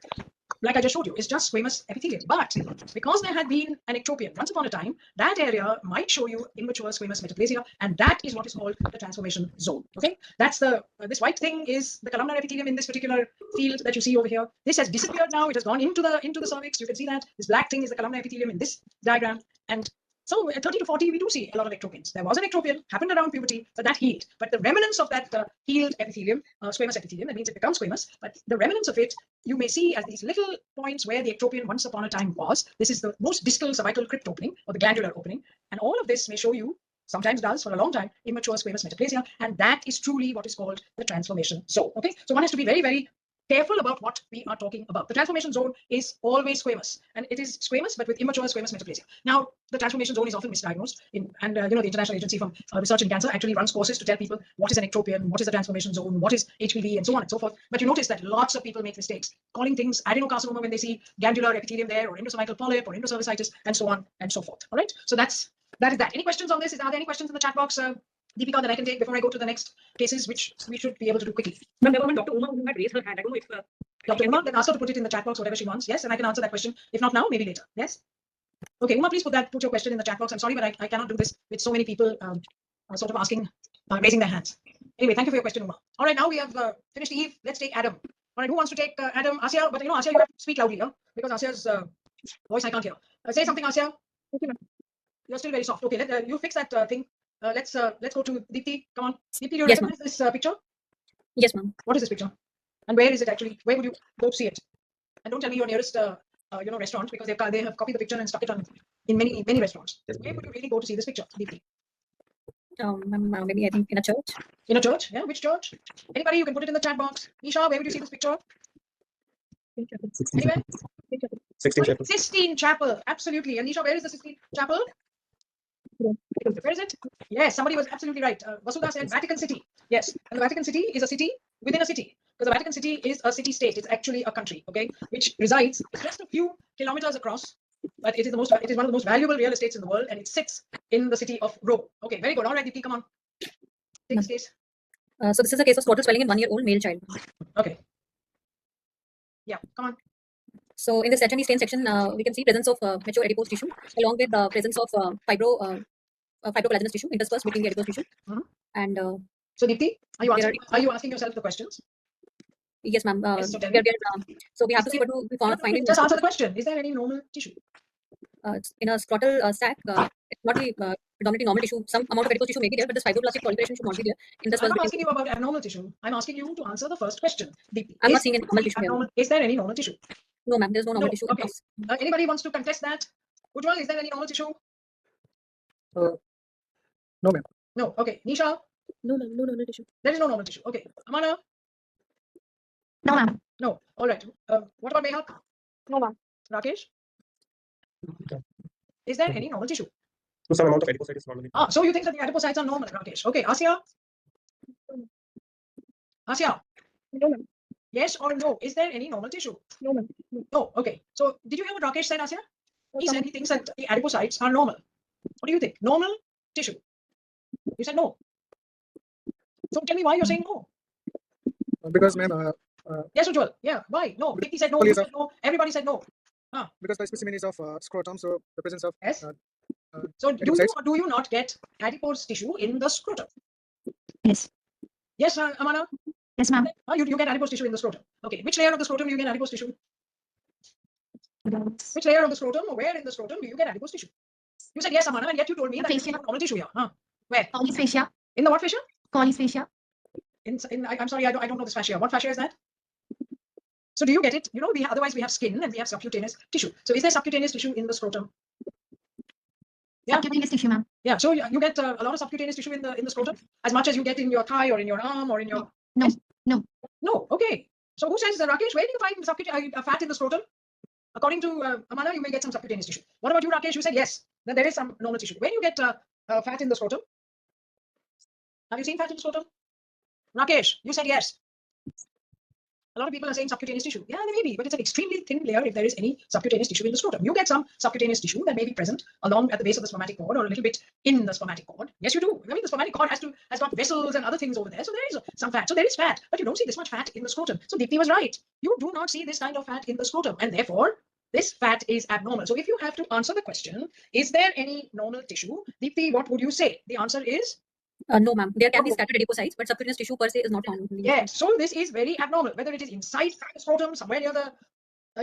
I just showed you, is just squamous epithelium. But because there had been an ectropion once upon a time, that area might show you immature squamous metaplasia, and that is what is called the transformation zone. Okay, that's the this white thing is the columnar epithelium in this particular field that you see over here. This has disappeared now; it has gone into the cervix. You can see that this black thing is the columnar epithelium in this diagram, and so at 30 to 40, we do see a lot of ectropions. There was an ectropion, happened around puberty, but that healed. But the remnants of that healed epithelium, squamous epithelium, that means it becomes squamous, but the remnants of it, you may see as these little points where the ectropion once upon a time was. This is the most distal cervical crypt opening, or the glandular opening. And all of this may show you, sometimes does for a long time, immature squamous metaplasia. And that is truly what is called the transformation zone. Okay, so one has to be very, very careful about what we are talking about. The transformation zone is always squamous, and it is squamous but with immature squamous metaplasia. Now, the transformation zone is often misdiagnosed, the International Agency for Research in Cancer actually runs courses to tell people what is an ectropion, what is the transformation zone, what is HPV, and so on and so forth. But you notice that lots of people make mistakes, calling things adenocarcinoma when they see glandular epithelium there, or endocervical polyp, or endocervicitis, and so on and so forth. All right, so that is that. Any questions on this? Are there any questions in the chat box, Deepika, that I can take before I go to the next cases, which we should be able to do quickly? But there was one Dr. Uma who had raised her hand. I don't know if Dr. Uma, then ask her to put it in the chat box, whatever she wants. Yes, and I can answer that question. If not now, maybe later. Yes. Okay, Uma, please put your question in the chat box. I'm sorry, but I cannot do this with so many people sort of asking, raising their hands. Anyway, thank you for your question, Uma. All right, now we have finished Eve. Let's take Adam. All right, who wants to take Adam? Asya, but Asya, you have to speak loudly, huh? Because Asya's voice I can't hear. Say something, Asya. Okay, you're still very soft. Okay, you fix that thing. Let's go to Deepti. Come on, Deepti, do you recognize this picture? Yes, ma'am. What is this picture? And where is it actually? Where would you go to see it? And don't tell me your nearest restaurant, because they have copied the picture and stuck it on in many restaurants. Where would you really go to see this picture, Deepti? Maybe I think in a church. In a church? Yeah, which church? Anybody, you can put it in the chat box. Nisha, where would you see this picture? Anywhere? Sistine Chapel. Sistine Chapel, absolutely. And Nisha, where is the Sistine Chapel? Where is it? Yes, somebody was absolutely right. Vasudha said Vatican City. Yes, and the Vatican City is a city within a city, because the Vatican City is a city-state. It's actually a country, okay, which resides just a few kilometers across, but it is one of the most valuable real estates in the world, and it sits in the city of Rome. Okay, very good. All right, Deepti, come on. Take this case. So this is a case of scrotal swelling in 1-year-old male child. Okay. Yeah, come on. So in the Saturny stain section, we can see presence of mature adipose tissue along with the presence of fibrocollagenous tissue interspersed between the adipose tissue. And so Deepti, are you asking yourself the questions? Yes, ma'am. Yes, so we have to see what we find. Just answer the question. Is there any normal tissue? In a scrotal sac, it's not the predominantly normal tissue. Some amount of adipose tissue may be there, but this fibroblastic proliferation should not be there. I'm not asking you about abnormal tissue. I'm asking you to answer the first question. Deepti, I'm not seeing any normal tissue. Is there any normal tissue? No, ma'am. There's no normal tissue. Okay. Anybody wants to contest that? Ujjwal, is there any normal tissue? No, ma'am. No. Okay. Nisha? No, ma'am. No normal tissue. There is no normal tissue. Okay. Amana? No, ma'am. No. All right. What about Mehak? No, ma'am. Rakesh? Is there any normal tissue? So some amount of adipocytes is normally. So you think that the adipocytes are normal, Rakesh? Okay. Asya? Asya? No, ma'am. Yes or no? Is there any normal tissue? No, ma'am. No. Okay. So did you hear what Rakesh said, Asya? He said he thinks that the adipocytes are normal. What do you think? Normal tissue? You said no. So tell me why you're saying no. Because, ma'am, Yes, Ujjwal. Yeah. Why? No. Vicky said no. You said no. Everybody said no. because the specimen is of scrotum, so the presence of Yes. So do you or do you not get adipose tissue in the scrotum? Yes. Yes, Amana? Yes, ma'am. You get adipose tissue in the scrotum. Okay. Which layer of the scrotum do you get adipose tissue? Which layer of the scrotum, or where in the scrotum do you get adipose tissue? You said yes, Amana, and yet you told me that there is no normal tissue here. Where? Colles fascia. In the what fascia? Colles fascia. I'm sorry, I don't know this fascia. What fascia is that? So do you get it? Otherwise we have skin and we have subcutaneous tissue. So is there subcutaneous tissue in the scrotum? Yeah. Subcutaneous tissue, ma'am. Yeah. So you get a lot of subcutaneous tissue in the scrotum, as much as you get in your thigh or in your arm or in your. No. Yes? No. No. Okay. So who says, Rakesh? Where do you find fat in the scrotum? According to Amana, you may get some subcutaneous tissue. What about you, Rakesh? You said yes. Then there is some normal tissue. Where do you get fat in the scrotum? Have you seen fat in the scrotum? Rakesh, you said yes. A lot of people are saying subcutaneous tissue. Yeah, there may be, but it's an extremely thin layer if there is any subcutaneous tissue in the scrotum. You get some subcutaneous tissue that may be present along at the base of the spermatic cord or a little bit in the spermatic cord. Yes, you do. I mean, the spermatic cord has got vessels and other things over there, so there is some fat. So there is fat, but you don't see this much fat in the scrotum. So Deepthi was right. You do not see this kind of fat in the scrotum, and therefore this fat is abnormal. So if you have to answer the question, is there any normal tissue? Deepthi, what would you say? The answer is no, ma'am. There can be scattered adipocytes, but subcutaneous tissue per se is not found. yes. So this is very abnormal. Whether it is inside the scrotum, somewhere near the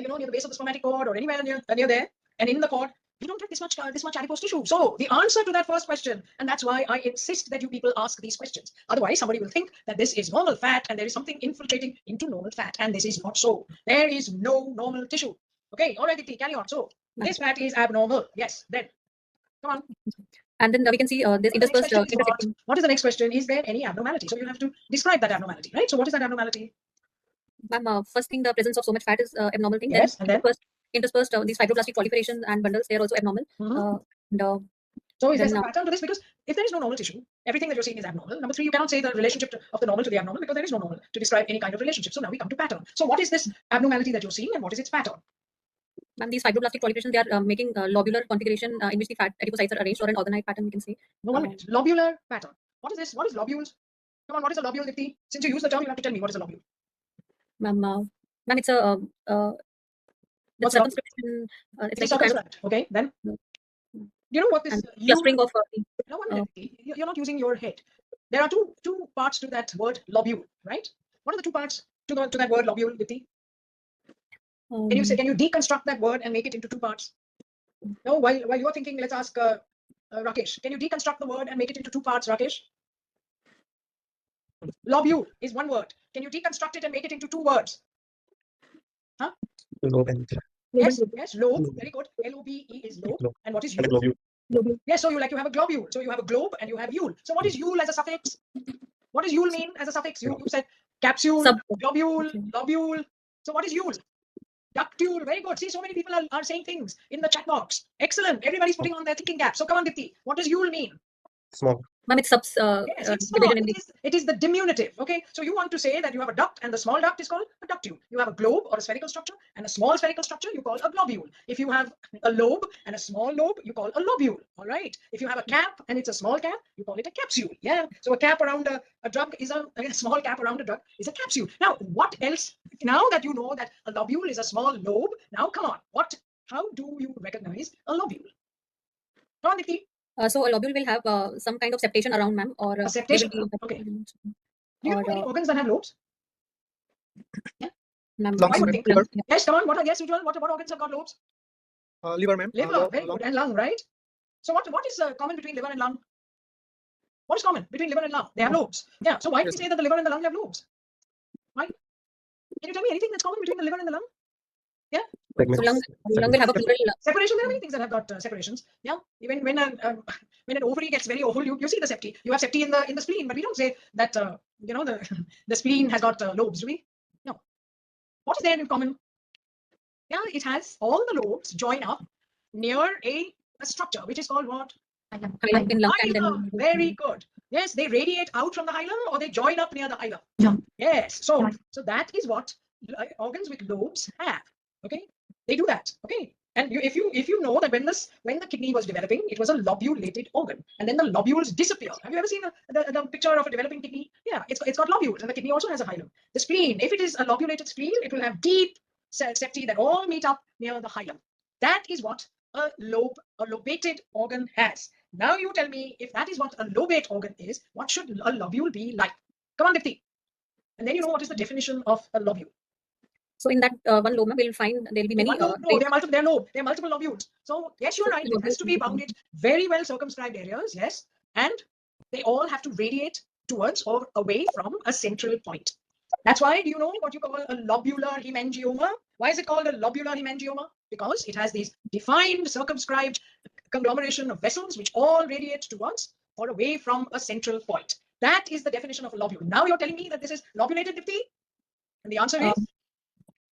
near the base of the spermatic cord, or anywhere near there, and in the cord, you don't get this much adipose tissue. So the answer to that first question, and that's why I insist that you people ask these questions. Otherwise, somebody will think that this is normal fat and there is something infiltrating into normal fat, and this is not so. There is no normal tissue. Okay, all right, Dipti, carry on. So this fat is abnormal. Yes, then come on. And then we can see this interspersed. What is the next question? Is there any abnormality? So you have to describe that abnormality, right? So what is that abnormality? Ma'am, first thing, the presence of so much fat is abnormal thing. Yes, and then interspersed these fibroblastic proliferations and bundles, they are also abnormal. So is there a pattern to this? Because if there is no normal tissue, everything that you're seeing is abnormal. Number three, you cannot say the relationship of the normal to the abnormal because there is no normal to describe any kind of relationship. So now we come to pattern. So what is this abnormality that you're seeing and what is its pattern? Ma'am, these fibroblastic proliferations, they are making lobular configuration in which the fat adipocytes are arranged, or an organite pattern, we can say. No, 1 minute. Lobular pattern. What is this? What is lobules? Come on, what is a lobule, Dipti? Since you use the term, you have to tell me what is a lobule. Ma'am, it's a what's circumscription. It's like circumscribed. Okay, then. You know what this clustering of no, 1 minute. You're not using your head. There are two parts to that word lobule, right? What are the two parts to that word lobule, Dipti? Can you deconstruct that word and make it into two parts? No, while you're thinking, let's ask Rakesh. Can you deconstruct the word and make it into two parts, Rakesh? Lobule is one word. Can you deconstruct it and make it into two words? Huh? Lobe and Yes, lobe. Very good. L-O-B-E is lobe. And what is and a yule? globule. Yes, so you have a globule. So you have a globe and you have yule. So what is yule as a suffix? What does yule mean as a suffix? You said capsule, globule, lobule. So what is yule? Ductule. Very good. See, so many people are saying things in the chat box. Excellent. Everybody's putting on their thinking cap. So come on, Dipti. What does yule mean? Small. Ma'am, it's it is the diminutive. Okay, so you want to say that you have a duct and the small duct is called a ductule. You have a globe or a spherical structure and a small spherical structure you call a globule. If you have a lobe and a small lobe, you call a lobule. All right. If you have a cap and it's a small cap, you call it a capsule. Yeah. So a cap around a drug is a small cap around a drug is a capsule. Now, what else? Now that you know that a lobule is a small lobe, now come on. How do you recognize a lobule? Come on, Dipti. So a lobule will have some kind of septation around, ma'am, or a septation. Okay. Do you know any organs that have lobes? Yeah. Yes, come on. What organs have got lobes? Liver, ma'am. Liver, very good, and lung, right? So what is common between liver and lung? What is common between liver and lung? They have lobes. Yeah. So why do you say that the liver and the lung have lobes? Why? Can you tell me anything that's common between the liver and the lung? Yeah. So lung will have a plural separation. There are many things that have got separations. Yeah. Even when an ovary gets very oval, you see the septi. You have septi in the spleen, but we don't say that the spleen has got lobes, do we? No. What is there in common? Yeah, it has all the lobes join up near a structure which is called what? Hilum. Very good. Yes, they radiate out from the hilum or they join up near the hilum. Yeah. Yes. So that is what organs with lobes have. Okay, they do that. Okay, and if you know that when the kidney was developing, it was a lobulated organ, and then the lobules disappear. Have you ever seen the picture of a developing kidney? Yeah, it's got lobules, and the kidney also has a hilum. The spleen, if it is a lobulated spleen, it will have deep septi that all meet up near the hilum. That is what a lobated organ has. Now you tell me, if that is what a lobate organ is, what should a lobule be like? Come on, Dipti. And then you know what is the definition of a lobule. So in that one lobe, we'll find there will be many. No, there are multiple lobules. So yes, you're right. It has to be bounded very well circumscribed areas. Yes, and they all have to radiate towards or away from a central point. That's why, do you know what you call a lobular hemangioma? Why is it called a lobular hemangioma? Because it has these defined circumscribed conglomeration of vessels which all radiate towards or away from a central point. That is the definition of a lobule. Now you're telling me that this is lobulated, Dipti? And the answer is?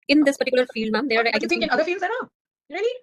In this particular field, ma'am, there I can think in other fields there are. Really?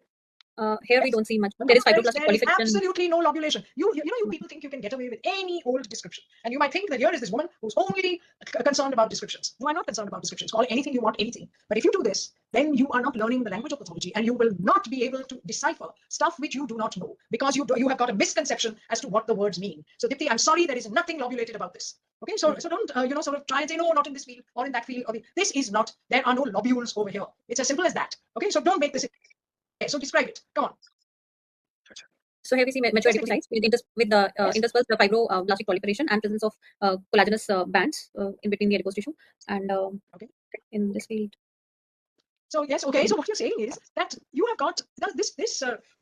Here we don't see much. There is fibroblastic There is proliferation. absolutely no lobulation. You people think you can get away with any old description, and you might think that here is this woman who's only concerned about descriptions. No, I'm not concerned about descriptions. Call anything you want anything. But if you do this, then you are not learning the language of pathology, and you will not be able to decipher stuff which you do not know, because you have got a misconception as to what the words mean. So Dipti, I'm sorry, there is nothing lobulated about this. Okay, so don't sort of try and say no, not in this field or in that field. This is not. There are no lobules over here. It's as simple as that. Okay, so don't make this. Okay, so describe it. Come on. So here we see mature adipocytes with the interspersed fibroblastic proliferation and presence of collagenous bands in between the adipose tissue, and Okay. in this field. So yes, okay. So what you're saying is that you have got this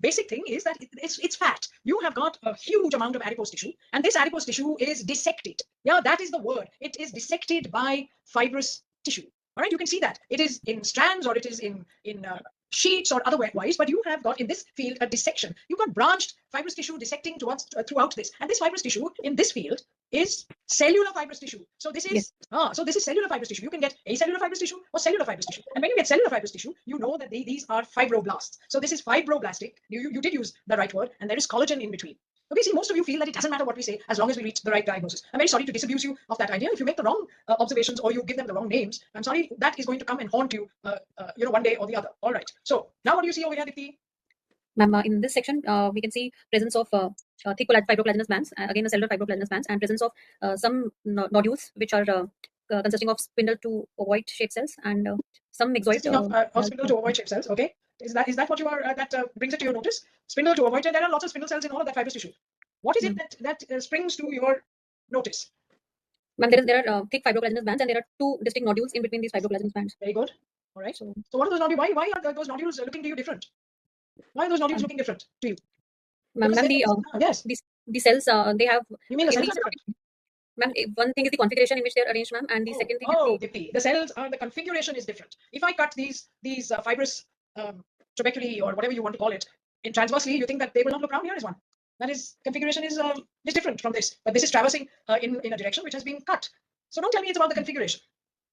basic thing is that it's fat. You have got a huge amount of adipose tissue, and this adipose tissue is dissected. Yeah, that is the word. It is dissected by fibrous tissue. All right, you can see that it is in strands or it is in sheets or otherwise, but you have got in this field a dissection. You've got branched fibrous tissue dissecting throughout this, and this fibrous tissue in this field is cellular fibrous tissue. So this is so this is cellular fibrous tissue. You can get acellular fibrous tissue or cellular fibrous tissue, and when you get cellular fibrous tissue, you know that these are fibroblasts. So this is fibroblastic. You did use the right word, and there is collagen in between. Okay, see, most of you feel that it doesn't matter what we say as long as we reach the right diagnosis. I'm very sorry to disabuse you of that idea. If you make the wrong observations or you give them the wrong names, I'm sorry, that is going to come and haunt you, one day or the other. All right. So now what do you see over here, Dipti? Ma'am, in this section, we can see presence of thick fibrocollagenous bands, again a cellular fibrocollagenous bands, and presence of some nodules which are consisting of spindle to ovoid shaped cells and some myxoid. Of spindle to ovoid shaped cells. Okay. Is that what you are? That brings it to your notice? Spindle to ovoid. There are lots of spindle cells in all of that fibrous tissue. What is it that springs to your notice? Ma'am, there are thick fibrocollagenous bands, and there are two distinct nodules in between these fibrocollagenous bands. Very good. All right. So what are those nodules? Why are those nodules looking to you different? Why are those nodules looking different to you? Ma'am, yes. The cells they have. You mean the cells? Ma'am, one thing is the configuration in which they are arranged, ma'am, and the second thing is the cells are the configuration is different. If I cut these fibrous trabeculae or whatever you want to call it in transversely, you think that they will not look round. Here is one. That is configuration is different from this, but this is traversing in a direction which has been cut. So don't tell me it's about the configuration.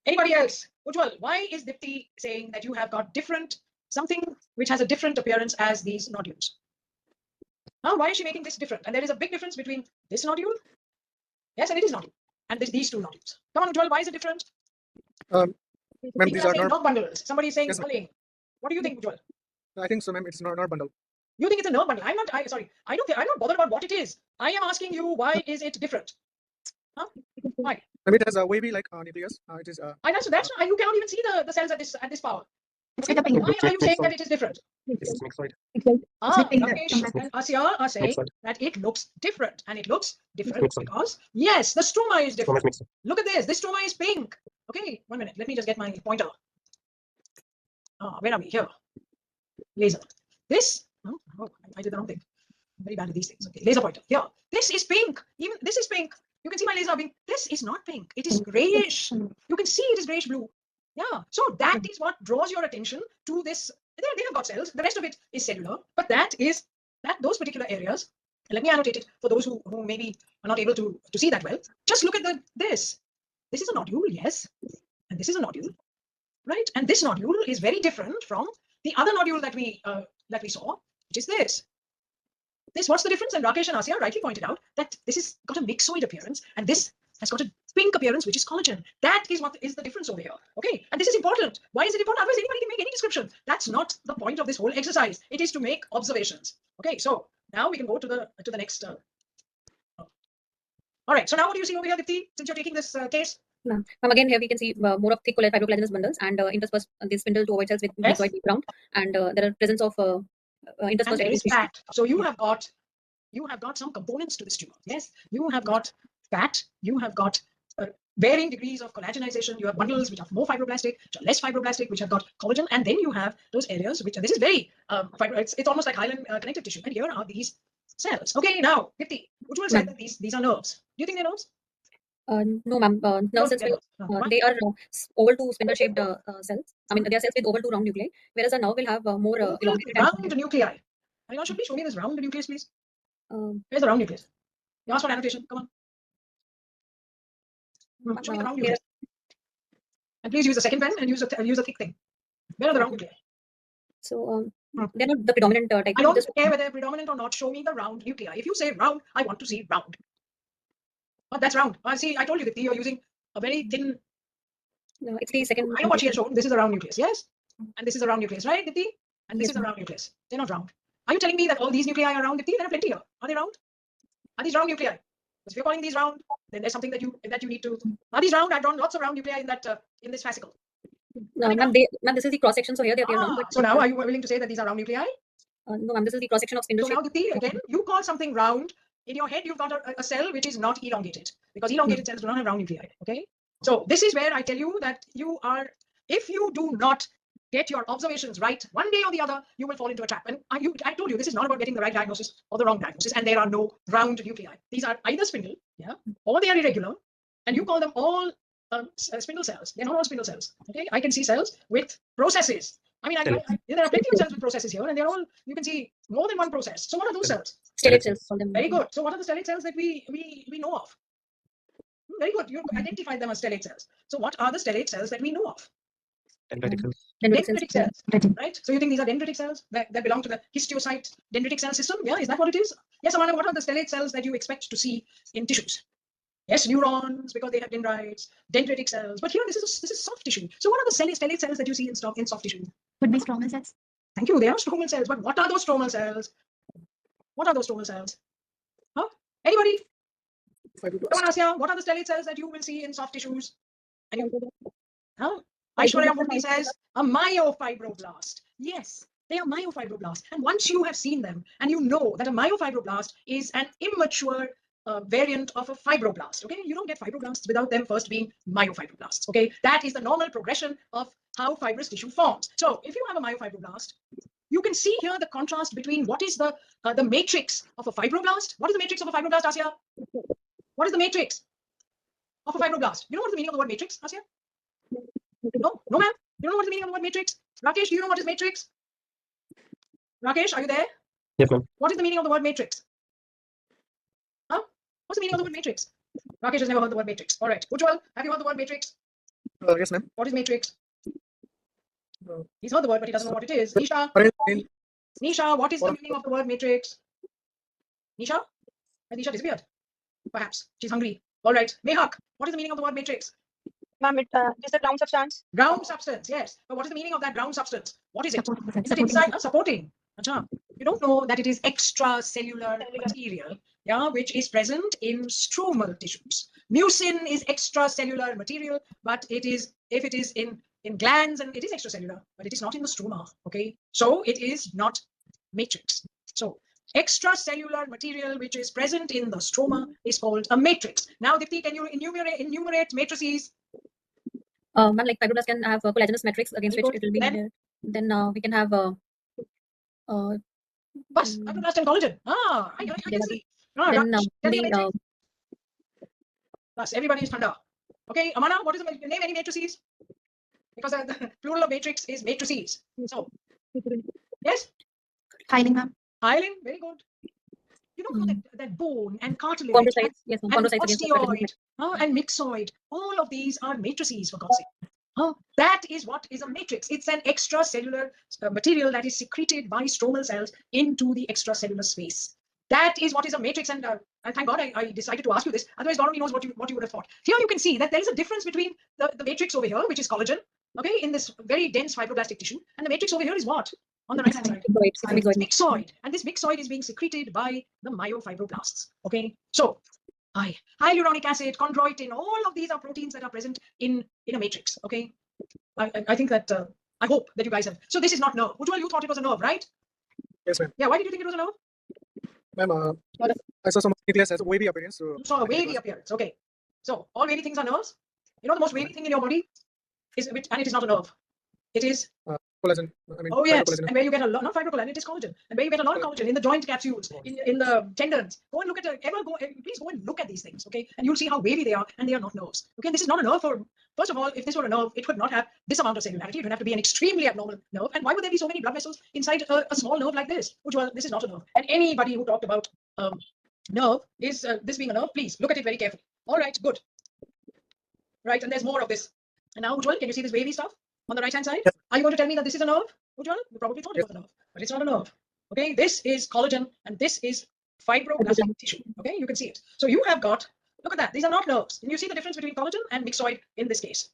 Anybody else? Ujjwal, why is Dipti saying that you have got something which has a different appearance as these nodules? Why is she making this different? And there is a big difference between this nodule, yes, and it is nodule, and these two nodules. Come on, Ujjwal, why is it different? Ma'am, these are not nerve bundles. Somebody is saying, yes, what do you think, Ujjwal? I think so, ma'am. It's not bundle. You think it's a nerve bundle? I'm not bothered about what it is. I am asking you, why is it different? Why? Maybe it has a wavy like nucleus. It is. That's not, you cannot even see the cells at this power. Why are you saying that it is different? It's myxoid. Rakesh and Asya are saying that it looks different, and it looks different because yes, the stroma is different. Look at this. This stroma is pink. Okay, 1 minute. Let me just get my pointer. Where are we? Here. Laser. This. Oh, I did the wrong thing. I'm very bad at these things. Okay, laser pointer. Here. This is pink. Even this is pink. You can see my laser being. This is not pink. It is grayish. You can see it is grayish blue. Yeah. So that is what draws your attention to this. They have got cells. The rest of it is cellular, but those particular areas. Let me annotate it for those who maybe are not able to see that well. Just look at this. This is a nodule, yes, and this is a nodule, right? And this nodule is very different from the other nodule that we saw, which is this. What's the difference? And Rakesh and Asya rightly pointed out that this has got a myxoid appearance, and this has got a pink appearance, which is collagen. That is what is the difference over here. Okay, and this is important. Why is it important? Otherwise, anybody can make any description. That's not the point of this whole exercise. It is to make observations. Okay, so now we can go to the next. All right. So now what do you see over here, Dipti? Since you're taking this case. Again, here we can see more of thick fibrocollagenous bundles and interspersed the spindle to ovoid cells with myxoid background, and there are presence of interspersed. There is fat. So you have got some components to this tumor. Yes, you have got fat. You have got varying degrees of collagenization. You have bundles which are more fibroblastic, which are less fibroblastic, which have got collagen, and then you have those areas which are, this is very it's almost like hyaline connective tissue. And here are these cells. Okay, now Dipti, Ujjwal said that these are nerves. Do you think they're nerves? No, ma'am. Nerve cells, they are oval to spindle shaped cells. I mean, they are cells with oval to round nuclei, whereas a nerve will have more elongated round nuclei. Should we show me this round nucleus, please? Where's the round nucleus? You asked for annotation. Come on. Show me the round nucleus. And please use a second pen and use a thick thing. Where are the round nuclei? So They're not the predominant type. I don't Just care whether they're predominant or not. Show me the round nuclei. If you say round, I want to see round. Oh, that's round. See, I told you that you're using a very thin. it's the second. I know what she has shown. This is a round nucleus, yes? And this is a round nucleus, right, Dipti? And this is a round nucleus. They're not round. Are you telling me that all these nuclei are round, Dipti? There are plenty here. Are they round? Are these round nuclei? Because if you're calling these round, then there's something that you need to. Are these round? I've drawn lots of round nuclei in that in this fascicle. Ma'am, this is the cross section. So here they appear round. But So now, are you willing to say that these are round nuclei? no, ma'am. This is the cross section of spindle So now, shape. Dipti, again, you call something round. In your head, you've got a cell which is not elongated, because elongated cells do not have round nuclei. Okay. So this is where I tell you that you are, if you do not get your observations right one day or the other, you will fall into a trap. And I told you, this is not about getting the right diagnosis or the wrong diagnosis. And there are no round nuclei. These are either spindle, yeah, or they are irregular. And you call them all spindle cells. They're not all spindle cells. Okay. I can see cells with processes. I mean, there are plenty of cells with processes here, and they're all, you can see more than one process. So what are those cells? Stellate cells. Call them. Very good. So what are the stellate cells that we know of? Very good. You identified them as stellate cells. So what are the stellate cells that we know of? Dendritic cells. Dendritic cells, right? So you think these are dendritic cells that belong to the histiocyte dendritic cell system? Yeah, is that what it is? Yes, Amanda, what are the stellate cells that you expect to see in tissues? Yes, neurons, because they have dendrites, dendritic cells. But here, this is soft tissue. So what are the stellate cells that you see in soft tissue? Would be stromal cells. Thank you. They are stromal cells. But what are those stromal cells? What are those stromal cells? Huh? Anybody? Someone ask here, what are the stellate cells that you will see in soft tissues? Huh? Aishwarya Murthy says a myofibroblast. Yes, they are myofibroblasts. And once you have seen them and you know that a myofibroblast is an immature variant of a fibroblast, okay? You don't get fibroblasts without them first being myofibroblasts, okay? That is the normal progression of how fibrous tissue forms. So if you have a myofibroblast, you can see here the contrast between what is the matrix of a fibroblast. What is the matrix of a fibroblast, Asya? What is the matrix of a fibroblast? You know what is the meaning of the word matrix, Asya? No, ma'am. You don't know what is the meaning of the word matrix? Rakesh, do you know what is matrix? Rakesh, are you there? Yes, ma'am. What is the meaning of the word matrix? Huh? What's the meaning of the word matrix? Rakesh has never heard the word matrix. All right. Ujjwal, have you heard the word matrix? Yes, ma'am. What is matrix? He's heard the word, but he doesn't know what it is. Nisha, what is the meaning of the word matrix? Nisha? Has Nisha disappeared? Perhaps. She's hungry. All right. Mehak, what is the meaning of the word matrix? Ma'am, it is a ground substance. Ground substance, yes. But what is the meaning of that ground substance? What is it? Is it inside? Supporting. Achha. You don't know that it is extracellular material, yeah, which is present in stromal tissues. Mucin is extracellular material, but it is, if it is in glands, and it is extracellular, but it is not in the stroma. Okay, so it is not matrix. So extracellular material which is present in the stroma is called a matrix. Now, Dipti, can you enumerate matrices? Man, like fibroblasts can have collagenous matrix against Very which it will be. Then we can have. Bus, fibroblast and collagen. I can see. Then Plus, everybody is thunder. Okay, Amana, what is the name any matrices? Because the plural of matrix is matrices. So, yes? Hyaline, ma'am. Hyaline, very good. You don't know that bone and cartilage chondrocytes, yes, and chondrocytes against osteoid and myxoid, all of these are matrices, for God's sake. That is what is a matrix. It's an extracellular material that is secreted by stromal cells into the extracellular space. That is what is a matrix. And thank God I decided to ask you this. Otherwise, God only knows what you would have thought. Here you can see that there is a difference between the matrix over here, which is collagen, okay, in this very dense fibroblastic tissue. And the matrix over here is what? On the right hand side. Myxoid. And this myxoid is being secreted by the myofibroblasts. Okay. So hyaluronic acid, chondroitin, all of these are proteins that are present in a matrix. Okay. I think that I hope that you guys have. So this is not nerve. Ujjwal, you thought it was a nerve, right? Yes, ma'am. Yeah, why did you think it was a nerve? Ma'am, I saw some nucleus has a wavy appearance. So you saw a wavy appearance. Okay. So all wavy things are nerves. You know the most wavy thing in your body is, and it is not a nerve. It is collagen. Oh yes, and where you get a lot, not fibrocollagen, it is collagen, and where you get a lot of collagen in the joint capsules, in the tendons. Go and look at please go and look at these things, okay? And you'll see how wavy they are, and they are not nerves. Okay, this is not a nerve. First of all, if this were a nerve, it could not have this amount of cellularity. It would have to be an extremely abnormal nerve. And why would there be so many blood vessels inside a small nerve like this? This is not a nerve. And anybody who talked about nerve is this being a nerve, please look at it very carefully. All right, good. Right, and there's more of this. And now, Ujjwal, can you see this wavy stuff? on the right hand side? Yes. Are you going to tell me that this is a nerve? Ujjwal? You probably thought it was a nerve, but it's not a nerve. Okay, this is collagen and this is fibroblastic tissue. Okay, you can see it. So you have got, look at that, these are not nerves. Can you see the difference between collagen and myxoid in this case?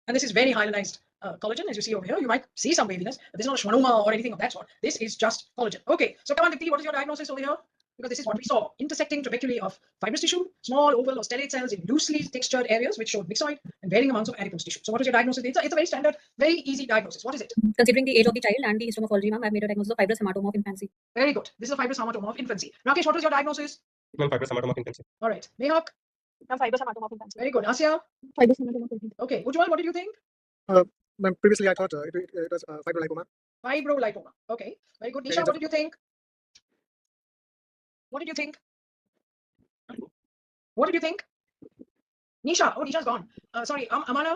And this is very hyalinized collagen, as you see over here. You might see some waviness, but this is not a schwannoma or anything of that sort. This is just collagen. Okay, so come on, Dipti, what is your diagnosis over here? Because this is what we saw. Intersecting trabeculae of fibrous tissue, small oval or stellate cells in loosely textured areas which showed myxoid and varying amounts of adipose tissue. So what is your diagnosis? It's a very standard, very easy diagnosis. What is it? Considering the age of the child and the histomorphology, ma'am, I've made a diagnosis of fibrous hematoma of infancy. Very good. This is a fibrous hematoma of infancy. Rakesh, what was your diagnosis? Fibrous hematoma of infancy. All right. Mehak? Fibrous hematoma of infancy. Very good. Asya? Fibrous hematoma of infancy. Okay. Ujjwal, what did you think? Ma'am, previously I thought it was fibrolipoma. Fibrolipoma. Okay. Very good. Nisha, what did you think? What did you think? What did you think? Nisha. Oh, Nisha's gone. Sorry, Amana.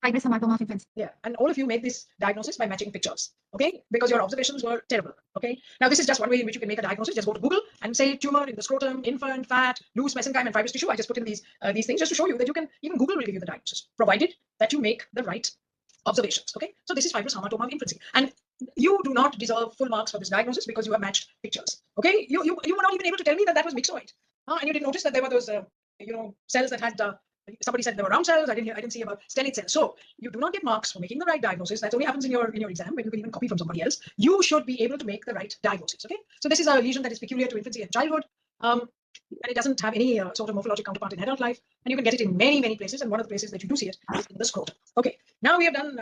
Fibrous hematoma of infancy. Yeah, and all of you made this diagnosis by matching pictures, okay? Because your observations were terrible, okay? Now, this is just one way in which you can make a diagnosis. Just go to Google and say tumor in the scrotum, infant, fat, loose mesenchyme, and fibrous tissue. I just put in these things just to show you that you can, even Google will give you the diagnosis, provided that you make the right observations, okay? So this is fibrous hematoma of infancy. And you do not deserve full marks for this diagnosis because you have matched pictures, okay? You were not even able to tell me that that was myxoid, and you didn't notice that there were those, cells that had, somebody said there were round cells. I didn't see about stellate cells. So you do not get marks for making the right diagnosis. That only happens in your exam when you can even copy from somebody else. You should be able to make the right diagnosis. Okay. So this is a lesion that is peculiar to infancy and childhood, and it doesn't have any sort of morphologic counterpart in adult life. And you can get it in many places. And one of the places that you do see it is in the scrotum. Okay. Now we have done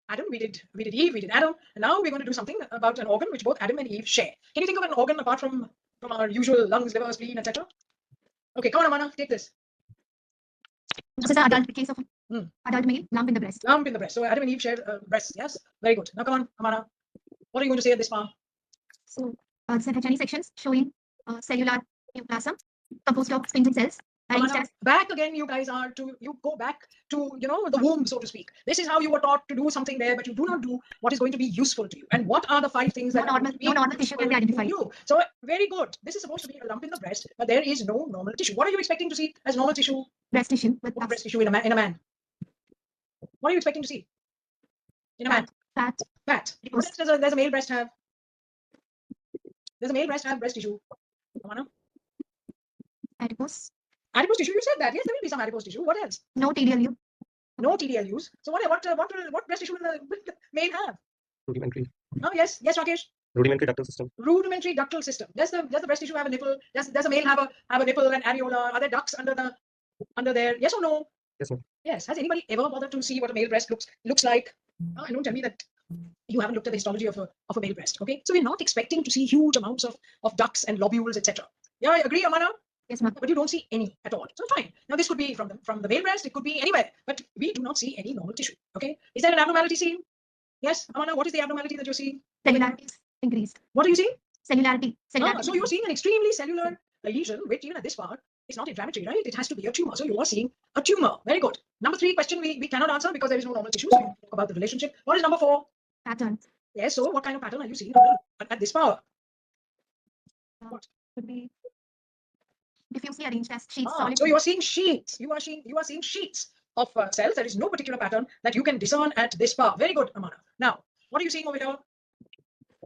Adam. We did Eve. We did Adam. And now we're going to do something about an organ which both Adam and Eve share. Can you think of an organ apart from our usual lungs, liver, spleen, etc.? Okay. Come on, Amana. Take this. This is an adult case of adult male lump in the breast. Lump in the breast. So Adam and Eve shared breasts. Yes, very good. Now come on, Amana. What are you going to say at this part? So it's a tiny sections showing cellular neoplasm composed of spindle cells. Amana, back again, you guys are to, you go back to, the womb, so to speak. This is how you were taught to do something there, but you do not do what is going to be useful to you. And what are the 5 things that no normal tissue can be identified. You? So very good. This is supposed to be a lump in the breast, but there is no normal tissue. What are you expecting to see as normal tissue? Breast tissue with breast tissue in a man. What are you expecting to see in a man? Fat. What else does a male breast have? Does a male breast have breast tissue? Amana? Adipose. Adipose tissue, you said that. Yes, there will be some adipose tissue. What else? No TDLU. No TDLUs. So what breast tissue will the male have? Rudimentary. Oh, yes, Rakesh. Rudimentary ductal system. Rudimentary ductal system. Does the breast tissue have a nipple? Does a male have a nipple and areola? Are there ducts under there? Yes or no? Yes, ma'am. Yes. Has anybody ever bothered to see what a male breast looks like? And don't tell me that you haven't looked at the histology of a male breast. Okay, so we're not expecting to see huge amounts of ducts and lobules, etc. Yeah, I agree, Amana. Yes, ma'am. But you don't see any at all. So fine. Now this could be from the male breast. It could be anywhere, but we do not see any normal tissue. Okay. Is there an abnormality seen? Yes, Amana. What is the abnormality that you're seeing? Cellularity is increased. What do you see? Cellularity. So you're seeing an extremely cellular lesion, which even at this part is not inflammatory, right? It has to be a tumor. So you are seeing a tumor. Very good. Number 3 question we cannot answer because there is no normal tissue. So we talk about the relationship. What is number 4? Pattern. Yes. So what kind of pattern are you seeing at this power? What could be diffusely arranged as sheets. So you are seeing sheets. You are seeing sheets of cells. There is no particular pattern that you can discern at this power. Very good, Amana. Now, what are you seeing over here?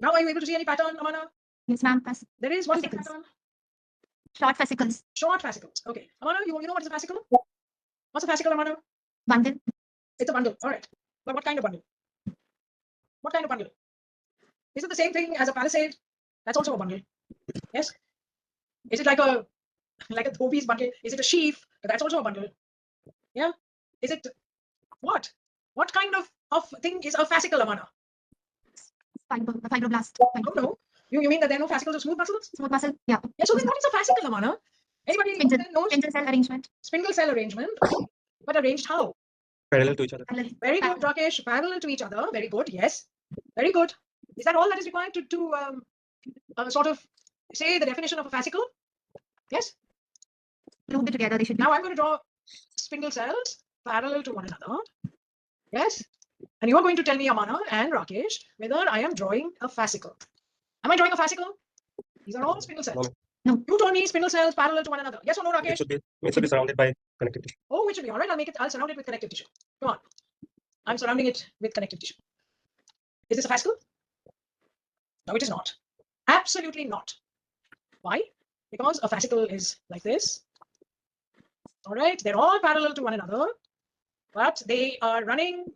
Now, are you able to see any pattern, Amana? Yes, ma'am. There is. What is the pattern? Short fascicles. Short fascicles. Okay, Amana, you know what is a fascicle? What's a fascicle, Amana? Bundle. It's a bundle. All right. But what kind of bundle? What kind of bundle? Is it the same thing as a palisade? That's also a bundle. Yes. Is it like a Dhobi's bundle? Is it a sheaf? That's also a bundle. Yeah. Is it what? What kind of thing is a fascicle, Amana? Fibroblast. Oh no. You mean that there are no fascicles of smooth muscles? Smooth muscle. Yeah. Yeah. So then what is a fascicle, Amana? Anybody knows? Spindle cell arrangement. Spindle cell arrangement. But arranged how? Parallel to each other. Very good, Rakesh. Parallel to each other. Very good. Yes. Very good. Is that all that is required to sort of say the definition of a fascicle? Yes. Grouped together, they should be. Now I'm going to draw spindle cells parallel to one another. Yes. And you are going to tell me, Amana and Rakesh, whether I am drawing a fascicle. Am I drawing a fascicle? These are all spindle cells. No. You told me spindle cells parallel to one another. Yes or no, Rakesh? It should be surrounded by connective tissue. Oh, it should be. All right. I'll surround it with connective tissue. Come on. I'm surrounding it with connective tissue. Is this a fascicle? No, it is not. Absolutely not. Why? Because a fascicle is like this. All right, they're all parallel to one another, but they are running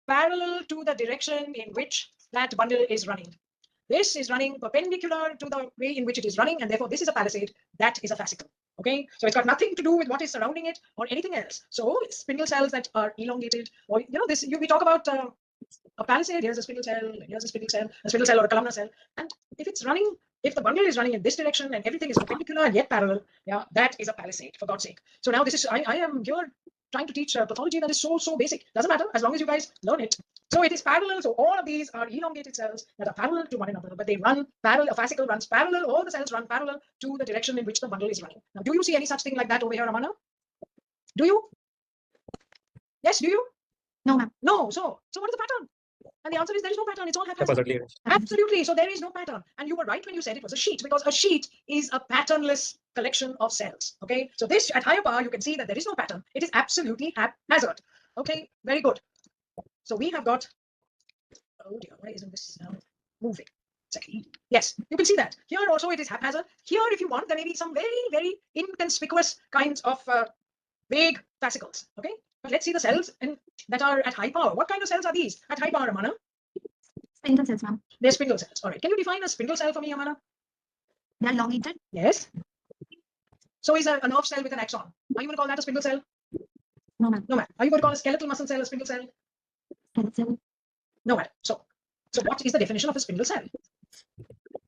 parallel to the direction in which that bundle is running. This is running perpendicular to the way in which it is running, and therefore this is a palisade, that is a fascicle. Okay, so it's got nothing to do with what is surrounding it or anything else. So spindle cells that are elongated, or this we talk about a palisade. Here's a spindle cell, here's a spindle cell or a columnar cell, and if it's running, if the bundle is running in this direction and everything is perpendicular and yet parallel, yeah, that is a palisade, for God's sake. So now this is I am here trying to teach pathology that is so basic. Doesn't matter as long as you guys learn it. So it is parallel. So all of these are elongated cells that are parallel to one another, but they run parallel. A fascicle runs parallel. All the cells run parallel to the direction in which the bundle is running. Now, do you see any such thing like that over here, Amana? Do you? Yes, do you? No, ma'am. No. So what is the pattern? And the answer is there is no pattern. It's all haphazard. Haphazardly arranged. Absolutely. So there is no pattern. And you were right when you said it was a sheet, because a sheet is a patternless collection of cells. Okay. So this at higher power, you can see that there is no pattern. It is absolutely haphazard. Okay. Very good. So we have got, oh dear, why isn't this now moving? Second. Yes, you can see that. Here also it is haphazard. Here, if you want, there may be some very inconspicuous kinds of vague fascicles. Okay. But let's see the cells that are at high power. What kind of cells are these at high power, Amana? Spindle cells, ma'am. They're spindle cells. All right. Can you define a spindle cell for me, Amana? They're elongated. Yes. So is a nerve cell with an axon. Are you going to call that a spindle cell? No, ma'am. No, ma'am. Are you going to call a skeletal muscle cell a spindle cell? Skeletal. No, ma'am. So what is the definition of a spindle cell?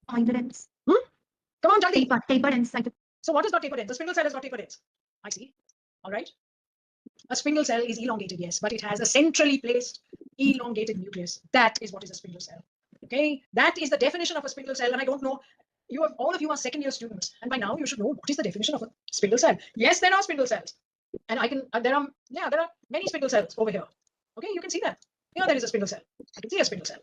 Pointed ends. Come on, Jaldi. Tapered ends. Like So what is got tapered ends? The spindle cell has got tapered ends. I see. All right. A spindle cell is elongated, yes, but it has a centrally placed elongated nucleus. That is what is a spindle cell. Okay, that is the definition of a spindle cell. And I don't know, all of you are second year students, and by now you should know what is the definition of a spindle cell. Yes, there are spindle cells, and there are many spindle cells over here. Okay, you can see that. Here there is a spindle cell. I can see a spindle cell.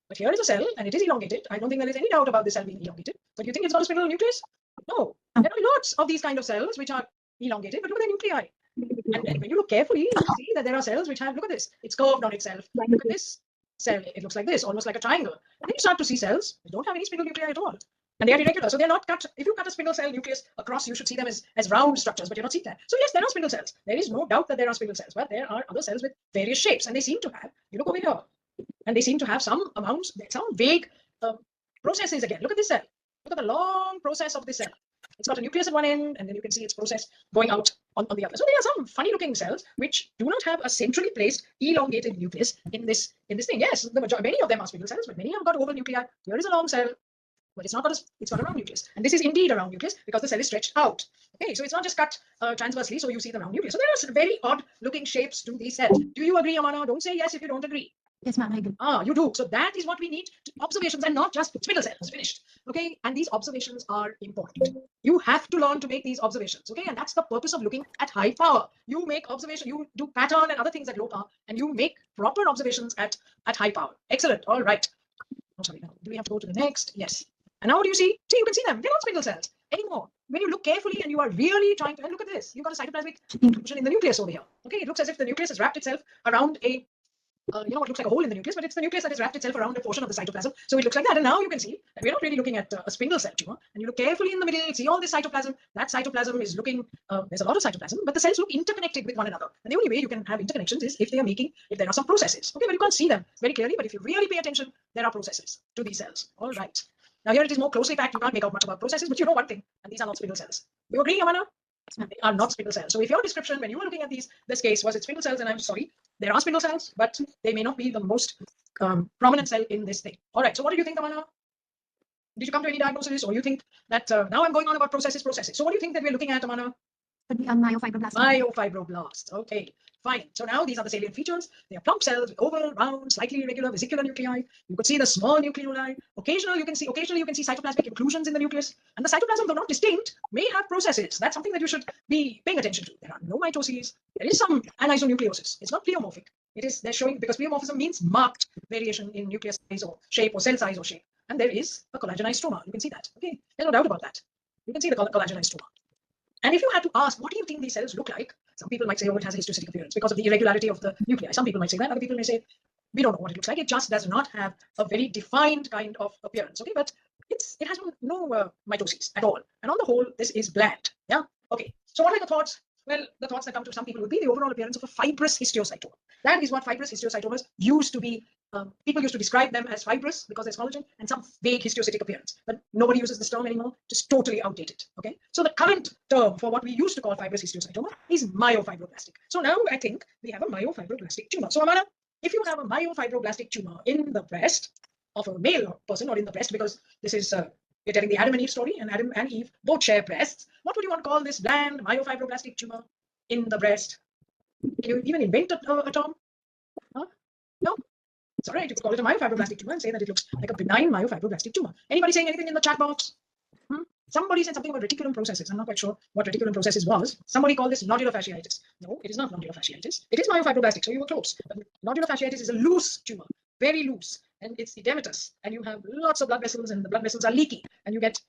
But here is a cell, and it is elongated. I don't think there is any doubt about this cell being elongated. But you think it's got a spindle nucleus? No. There are lots of these kind of cells which are elongated, but look at the nuclei. And when you look carefully, you see that there are cells which have, look at this, it's curved on itself. Look at this cell, it looks like this, almost like a triangle. And then you start to see cells which don't have any spindle nuclei at all. And they are irregular. So they're not cut. If you cut a spindle cell nucleus across, you should see them as round structures, but you're not seeing that. So yes, there are spindle cells. There is no doubt that there are spindle cells, but there are other cells with various shapes. And they seem to have, you look over here, and they seem to have some amounts, some vague processes again. Look at this cell. Look at the long process of this cell. It's got a nucleus at one end, and then you can see its process going out on the other. So there are some funny looking cells which do not have a centrally placed elongated nucleus in this thing. Yes, many of them are spindle cells, but many have got oval nuclei. Here is a long cell, but it's got a round nucleus. And this is indeed a round nucleus because the cell is stretched out. Okay, so it's not just cut transversely, so you see the round nucleus. So there are very odd looking shapes to these cells. Do you agree, Amana? Don't say yes if you don't agree. yes, ma'am. I agree. You do. So that is what we need, observations and not just spindle cells. Finished. Okay, and these observations are important. You have to learn to make these observations. Okay, and that's the purpose of looking at high power. You make observation, you do pattern and other things at low power, and you make proper observations at high power. Excellent. All right. Oh, sorry. Now, do we have to go to the next? Yes. And now what do you see? See, you can see them. They're not spindle cells anymore. When you look carefully and you are really trying to, and look at this, you've got a cytoplasmic inclusion in the nucleus over here. Okay, it looks as if the nucleus has wrapped itself around a it looks like a hole in the nucleus, but it's the nucleus that has wrapped itself around a portion of the cytoplasm. So it looks like that. And now you can see that we're not really looking at a spindle cell tumor. And you look carefully in the middle, see all this cytoplasm. That cytoplasm is looking, there's a lot of cytoplasm, but the cells look interconnected with one another. And the only way you can have interconnections is if there are some processes. Okay, but you can't see them very clearly. But if you really pay attention, there are processes to these cells. All right. Now here it is more closely packed. You can't make out much about processes, but you know one thing, and these are not spindle cells. You agree, Amana? They are not spindle cells. So if your description when you were looking at this case was it spindle cells, and I'm sorry, there are spindle cells, but they may not be the most prominent cell in this thing. All right. So what do you think, Amana? Did you come to any diagnosis, or you think that now I'm going on about processes? So what do you think that we're looking at, Amana? Could be a myofibroblasts. Myofibroblasts. Okay, fine. So now these are the salient features. They are plump cells with oval, round, slightly irregular vesicular nuclei. You could see the small nucleoli. Occasionally you can see cytoplasmic inclusions in the nucleus. And the cytoplasm, though not distinct, may have processes. That's something that you should be paying attention to. There are no mitoses. There is some anisonucleosis. It's not pleomorphic. They're showing, because pleomorphism means marked variation in nucleus size or shape, or cell size or shape. And there is a collagenized stroma. You can see that. Okay, there's no doubt about that. You can see the collagenized stroma. And if you had to ask, what do you think these cells look like? Some people might say, oh, it has a histiocytic appearance because of the irregularity of the nuclei. Some people might say that. Other people may say, we don't know what it looks like. It just does not have a very defined kind of appearance. Okay, but it has no mitoses at all. And on the whole, this is bland. Yeah. Okay. So what are the thoughts? Well, the thoughts that come to some people would be the overall appearance of a fibrous histiocytoma. That is what fibrous histiocytomas used to be. People used to describe them as fibrous because there's collagen and some vague histiocytic appearance. But nobody uses this term anymore. It's totally outdated. Okay. So the current term for what we used to call fibrous histiocytoma is myofibroblastic. So now I think we have a myofibroblastic tumor. So Amana, if you have a myofibroblastic tumor in the breast of a male person, or in the breast, because this is we're telling the Adam and Eve story, and Adam and Eve both share breasts. What would you want to call this bland myofibroblastic tumor in the breast? Can you even invent a term? Huh? No? It's all right. You could call it a myofibroblastic tumor and say that it looks like a benign myofibroblastic tumor. Anybody saying anything in the chat box? Somebody said something about reticulum processes. I'm not quite sure what reticulum processes was. Somebody called this nodular fasciitis. No, it is not nodular fasciitis. It is myofibroblastic, so you were close. But nodular fasciitis is a loose tumor, very loose, and it's edematous, and you have lots of blood vessels, and the blood vessels are leaky, and you get.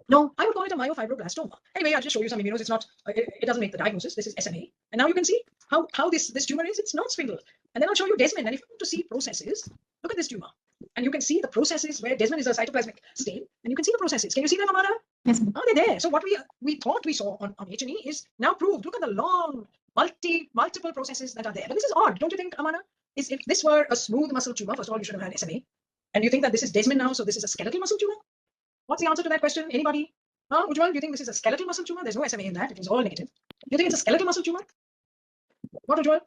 No, I would call it a myofibroblastoma. Anyway, I'll just show you some immunos. It's not. It doesn't make the diagnosis. This is SMA, and now you can see how this tumor is. It's not spindle. And then I'll show you Desmond. And if you want to see processes, look at this tumor, and you can see the processes where Desmond is a cytoplasmic stain, and you can see the processes. Can you see them, Amara? Yes. Oh, they're there. So what we thought we saw on H&E is now proved. Look at the long multiple processes that are there. But this is odd, don't you think, Amana? If this were a smooth muscle tumor, first of all, you should have had SMA. And you think that this is Desmond now, so this is a skeletal muscle tumor? What's the answer to that question? Anybody? Ujjwal, do you think this is a skeletal muscle tumor? There's no SMA in that. It was all negative. Do you think it's a skeletal muscle tumor? What, Ujjwal?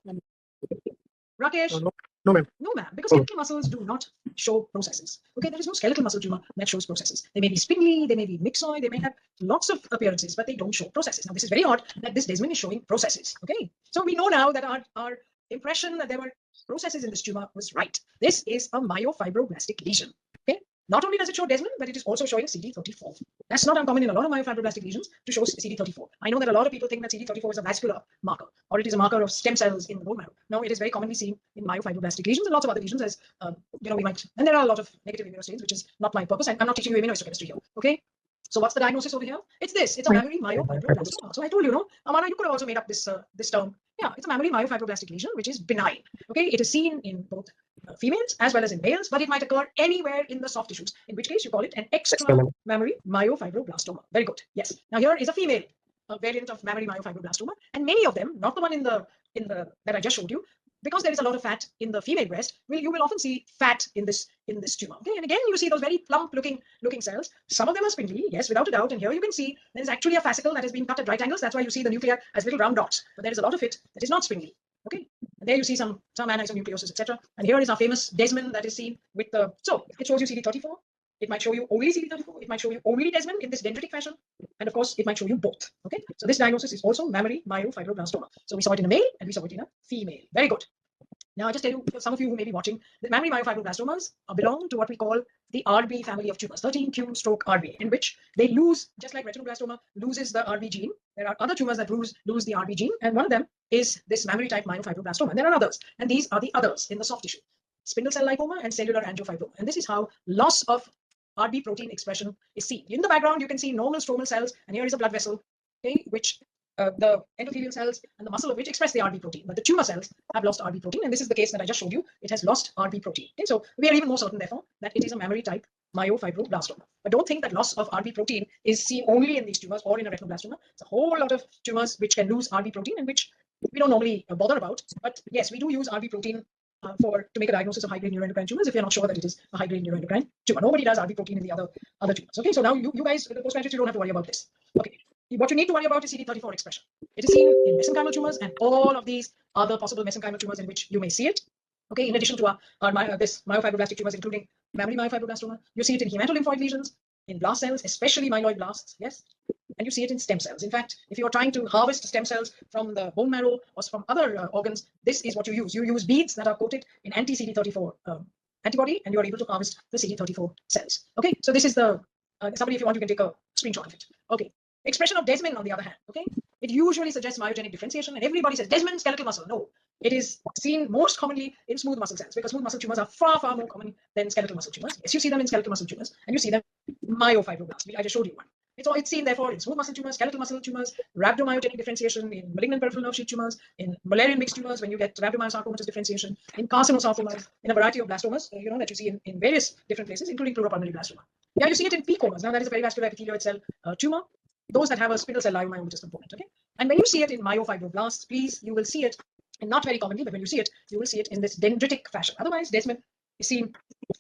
Rakesh? No, ma'am. No, ma'am, because skeletal muscles do not show processes. Okay, there is no skeletal muscle tumor that shows processes. They may be spindly, they may be myxoid, they may have lots of appearances, but they don't show processes. Now, this is very odd that this Desmond is showing processes. Okay, so we know now that our impression that there were processes in this tumor was right. This is a myofibroblastic lesion. Okay, not only does it show Desmond, but it is also showing CD34. That's not uncommon in a lot of myofibroblastic lesions to show CD34. I know that a lot of people think that CD34 is a vascular marker, or it is a marker of stem cells in the bone marrow. No, it is very commonly seen in myofibroblastic lesions and lots of other lesions, as we might. And there are a lot of negative immunostains, which is not my purpose. I'm not teaching you immunohistochemistry here. Okay. So what's the diagnosis over here? It's this. It's a mammary myofibroblastoma. So I told you, Amana, you could have also made up this term. Yeah, it's a mammary myofibrobllastic lesion, which is benign. Okay, it is seen in both females as well as in males, but it might occur anywhere in the soft tissues, in which case you call it an extra mammary myofibroblastoma. Very good. Yes. Now here is a female variant of mammary myofibroblastoma, and many of them, not the one in the that I just showed you, because there is a lot of fat in the female breast, you will often see fat in this tumor. Okay, and again you see those very plump looking cells. Some of them are spindly, yes, without a doubt. And here you can see there is actually a fascicle that has been cut at right angles. That's why you see the nuclei as little round dots. But there is a lot of it that is not spindly. Okay, and there you see some anisonucleosis, etc. And here is our famous Desmond that is seen with the. So it shows you CD34. It might show you only CD34. It might show you only Desmond in this dendritic fashion. And of course, it might show you both. Okay, so this diagnosis is also mammary myofibroblastoma. So we saw it in a male and we saw it in a female. Very good. Now, I just tell you, for some of you who may be watching, the mammary myofibroblastoma belong to what we call the RB family of tumors, 13q/RB, in which they lose, just like retinoblastoma loses the RB gene. There are other tumors that lose the RB gene, and one of them is this mammary type myofibroblastoma. And there are others, and these are the others in the soft tissue: spindle cell lipoma and cellular angiofibroma. And this is how loss of RB protein expression is seen. In the background, you can see normal stromal cells, and here is a blood vessel, okay, which the endothelial cells and the muscle of which express the RB protein, but the tumor cells have lost RB protein, and this is the case that I just showed you. It has lost RB protein. Okay, so we are even more certain, therefore, that it is a mammary type myofibroblastoma. But don't think that loss of RB protein is seen only in these tumors or in a retinoblastoma. It's a whole lot of tumors which can lose RB protein and which we don't normally bother about. But yes, we do use RB protein to make a diagnosis of high-grade neuroendocrine tumors if you're not sure that it is a high-grade neuroendocrine tumor. Nobody does RB protein in the other tumors. Okay, so now you guys, the postgraduates, you don't have to worry about this. Okay. What you need to worry about is CD34 expression. It is seen in mesenchymal tumors and all of these other possible mesenchymal tumors in which you may see it. Okay, in addition to this myofibroblastic tumors, including mammary myofibroblastoma, you see it in hematolymphoid lesions, in blast cells, especially myeloid blasts. Yes, and you see it in stem cells. In fact, if you are trying to harvest stem cells from the bone marrow or from other organs, this is what you use. You use beads that are coated in anti-CD34 antibody, and you are able to harvest the CD34 cells. Okay, so this is the somebody, if you want, you can take a screenshot of it. Okay. Expression of Desmond, on the other hand, okay, it usually suggests myogenic differentiation, and everybody says Desmond skeletal muscle. No, it is seen most commonly in smooth muscle cells, because smooth muscle tumors are far more common than skeletal muscle tumors. Yes, you see them in skeletal muscle tumors, and you see them myofibroblasts. I just showed you one. It's seen therefore in smooth muscle tumors, skeletal muscle tumors, rhabdomyogenic differentiation, in malignant peripheral nerve sheath tumors, in Mullerian mixed tumors when you get rhabdomyosarcomatous differentiation, in carcinosarcomas, in a variety of blastomas, that you see in various different places, including pleuropulmonary blastoma. Yeah, you see it in picomas. Now that is a perivascular epithelial cell tumor. Those that have a spindle cell leiomyomatous component. Okay, and when you see it in myofibroblasts, please, you will see it, and not very commonly, but when you see it, you will see it in this dendritic fashion. Otherwise, desmin is seen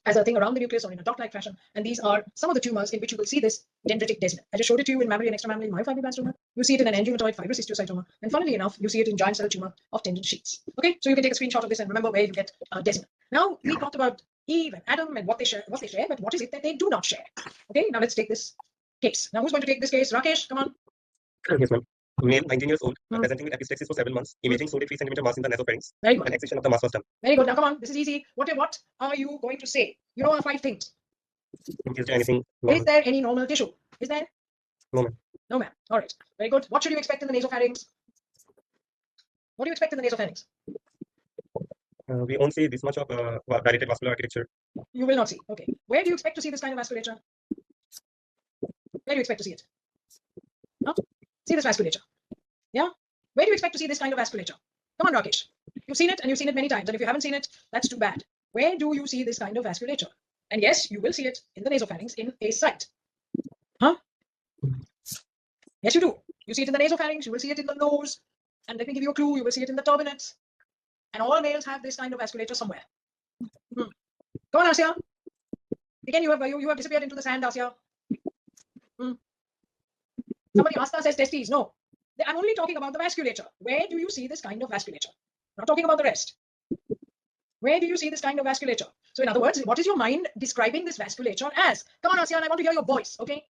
as a thing around the nucleus or in a dot-like fashion. And these are some of the tumors in which you will see this dendritic desmin. I just showed it to you in mammary and extramammary myofibroblastoma. You see it in an angiomatous fibrocystocytoma. And funnily enough, you see it in giant cell tumor of tendon sheets. Okay, so you can take a screenshot of this and remember where you get desmin. Now, we talked about Eve and Adam and what they share, but what is it that they do not share? Okay, now let's take this case. Now, who's going to take this case? Rakesh, come on. Yes, ma'am. Male, 19 years old, presenting with epistaxis for 7 months. Imaging showed a 3 cm mass in the nasopharynx. Very good. An excision of the mass was done. Very good. Now, come on. This is easy. What are you going to say? You know our 5 things. Is there anything normal? Is there any normal tissue? Is there? No, ma'am. No, ma'am. All right. Very good. What should you expect in the nasopharynx? What do you expect in the nasopharynx? We won't see this much of dilated vascular architecture. You will not see. Okay. Where do you expect to see this kind of vasculature? Where do you expect to see it? Huh? See this vasculature. Yeah? Where do you expect to see this kind of vasculature? Come on, Rakesh. You've seen it and you've seen it many times. And if you haven't seen it, that's too bad. Where do you see this kind of vasculature? And yes, you will see it in the nasopharynx in a site. Huh? Yes, you do. You see it in the nasopharynx, you will see it in the nose. And let me give you a clue, you will see it in the turbinates. And all males have this kind of vasculature somewhere. Come on, Asya. Again, you have disappeared into the sand, Asya. Somebody Asta says testes. No. I'm only talking about the vasculature. Where do you see this kind of vasculature? I'm not talking about the rest. Where do you see this kind of vasculature? So in other words, what is your mind describing this vasculature as? Come on, Asya, I want to hear your voice, okay?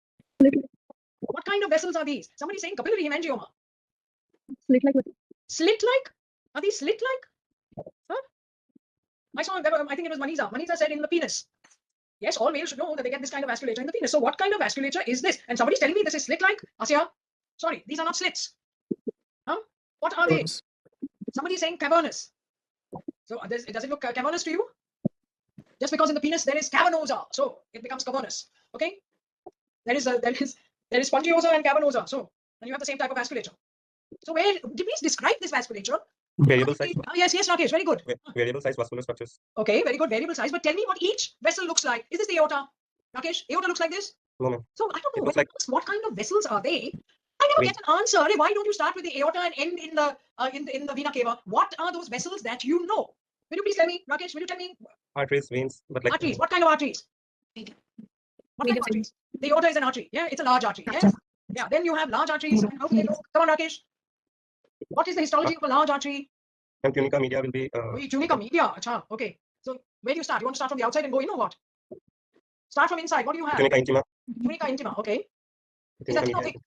What kind of vessels are these? Somebody's saying capillary hemangioma. Slit-like. Slit-like? Are these slit-like? Huh? I think it was Maniza. Maniza said in the penis. Yes, all males should know that they get this kind of vasculature in the penis. So what kind of vasculature is this? And somebody's telling me this is slit-like? Asya? Sorry, these are not slits. Huh? What are they? Somebody's saying cavernous. So does it look cavernous to you? Just because in the penis there is cavernosa, so it becomes cavernous. Okay? There is spongiosa and cavernosa. So and you have the same type of vasculature. So please describe this vasculature. Variable size. Yes, Rakesh, very good. Variable size vascular structures. Okay, very good, variable size. But tell me what each vessel looks like. Is this the aorta? Rakesh, aorta looks like this? No, ma'am. So I don't know what kind of vessels are they. I never Wait. get an answer. Why don't you start with the aorta and end in the vena cava? What are those vessels that you know? Will you please tell me, Rakesh? Will you tell me? Arteries, veins, but like Arteries. What kind of arteries? What kind of arteries? The aorta is an artery. Yeah, it's a large artery. Yes. Yeah. Then you have large arteries. How do they look? Come on, Rakesh. What is the histology of a large artery? and tunica media will be. Tunica media. Achha. Okay. So where do you start? You want to start from the outside and go in, or what? Start from inside. What do you have? Tunica intima. Tunica intima. Okay. Is Tunica that thick or media. thick?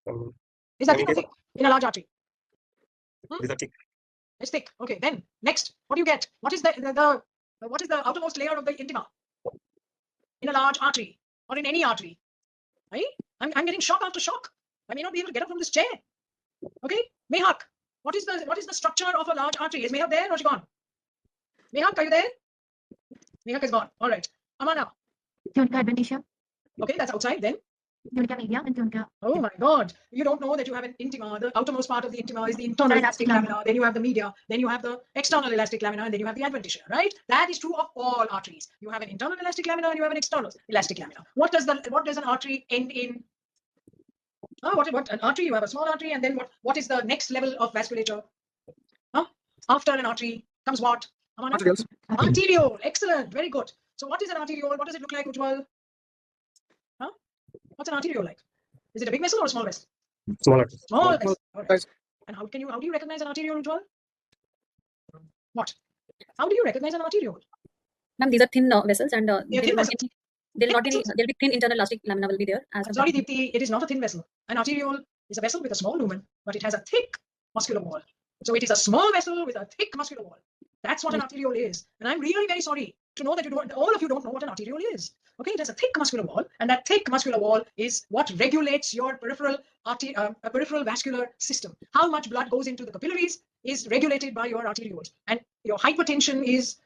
Um, Is that I mean, thick or thick? In a large artery. these are thick. It's thick. Okay. Then next, what do you get? What is the outermost layer of the intima in a large artery or in any artery? Right? I'm getting shock after shock. I may not be able to get up from this chair. Okay, Mehak, what is the structure of a large artery? Is Mehak there or she gone? Mehak, are you there? Mehak is gone. All right. Amana. Tunica adventitia, Okay, that's outside. Then. tunica media, and tunica. Oh my God! You don't know that you have an intima. The outermost part of the intima is the internal elastic lamina. Then you have the media. Then you have the external elastic lamina, and then you have the adventitia. Right? That is true of all arteries. You have an internal elastic lamina and you have an external elastic lamina. What does an artery end in? What an artery? You have a small artery, and then what is the next level of vasculature? After an artery comes what? Amana? Arterioles. Arteriole. Excellent. Very good. So what is an arteriole? What does it look like, Ujjwal? What's an arteriole like? Is it a big vessel or a small vessel? Smaller. Small vessel. All right. Size. And how do you recognize an arteriole, Ujjwal? What? How do you recognize an arteriole? Ma'am, these are thin vessels, and Yeah, thin vessels. there'll be thin internal elastic lamina will be there. As I'm sorry, Deepthi, it is not a thin vessel. An arteriole is a vessel with a small lumen, but it has a thick muscular wall. So it is a small vessel with a thick muscular wall. That's what an arteriole is. And I'm really very sorry to know that all of you don't know what an arteriole is. Okay, it has a thick muscular wall, and that thick muscular wall is what regulates your peripheral vascular system. How much blood goes into the capillaries is regulated by your arterioles, and your hypertension is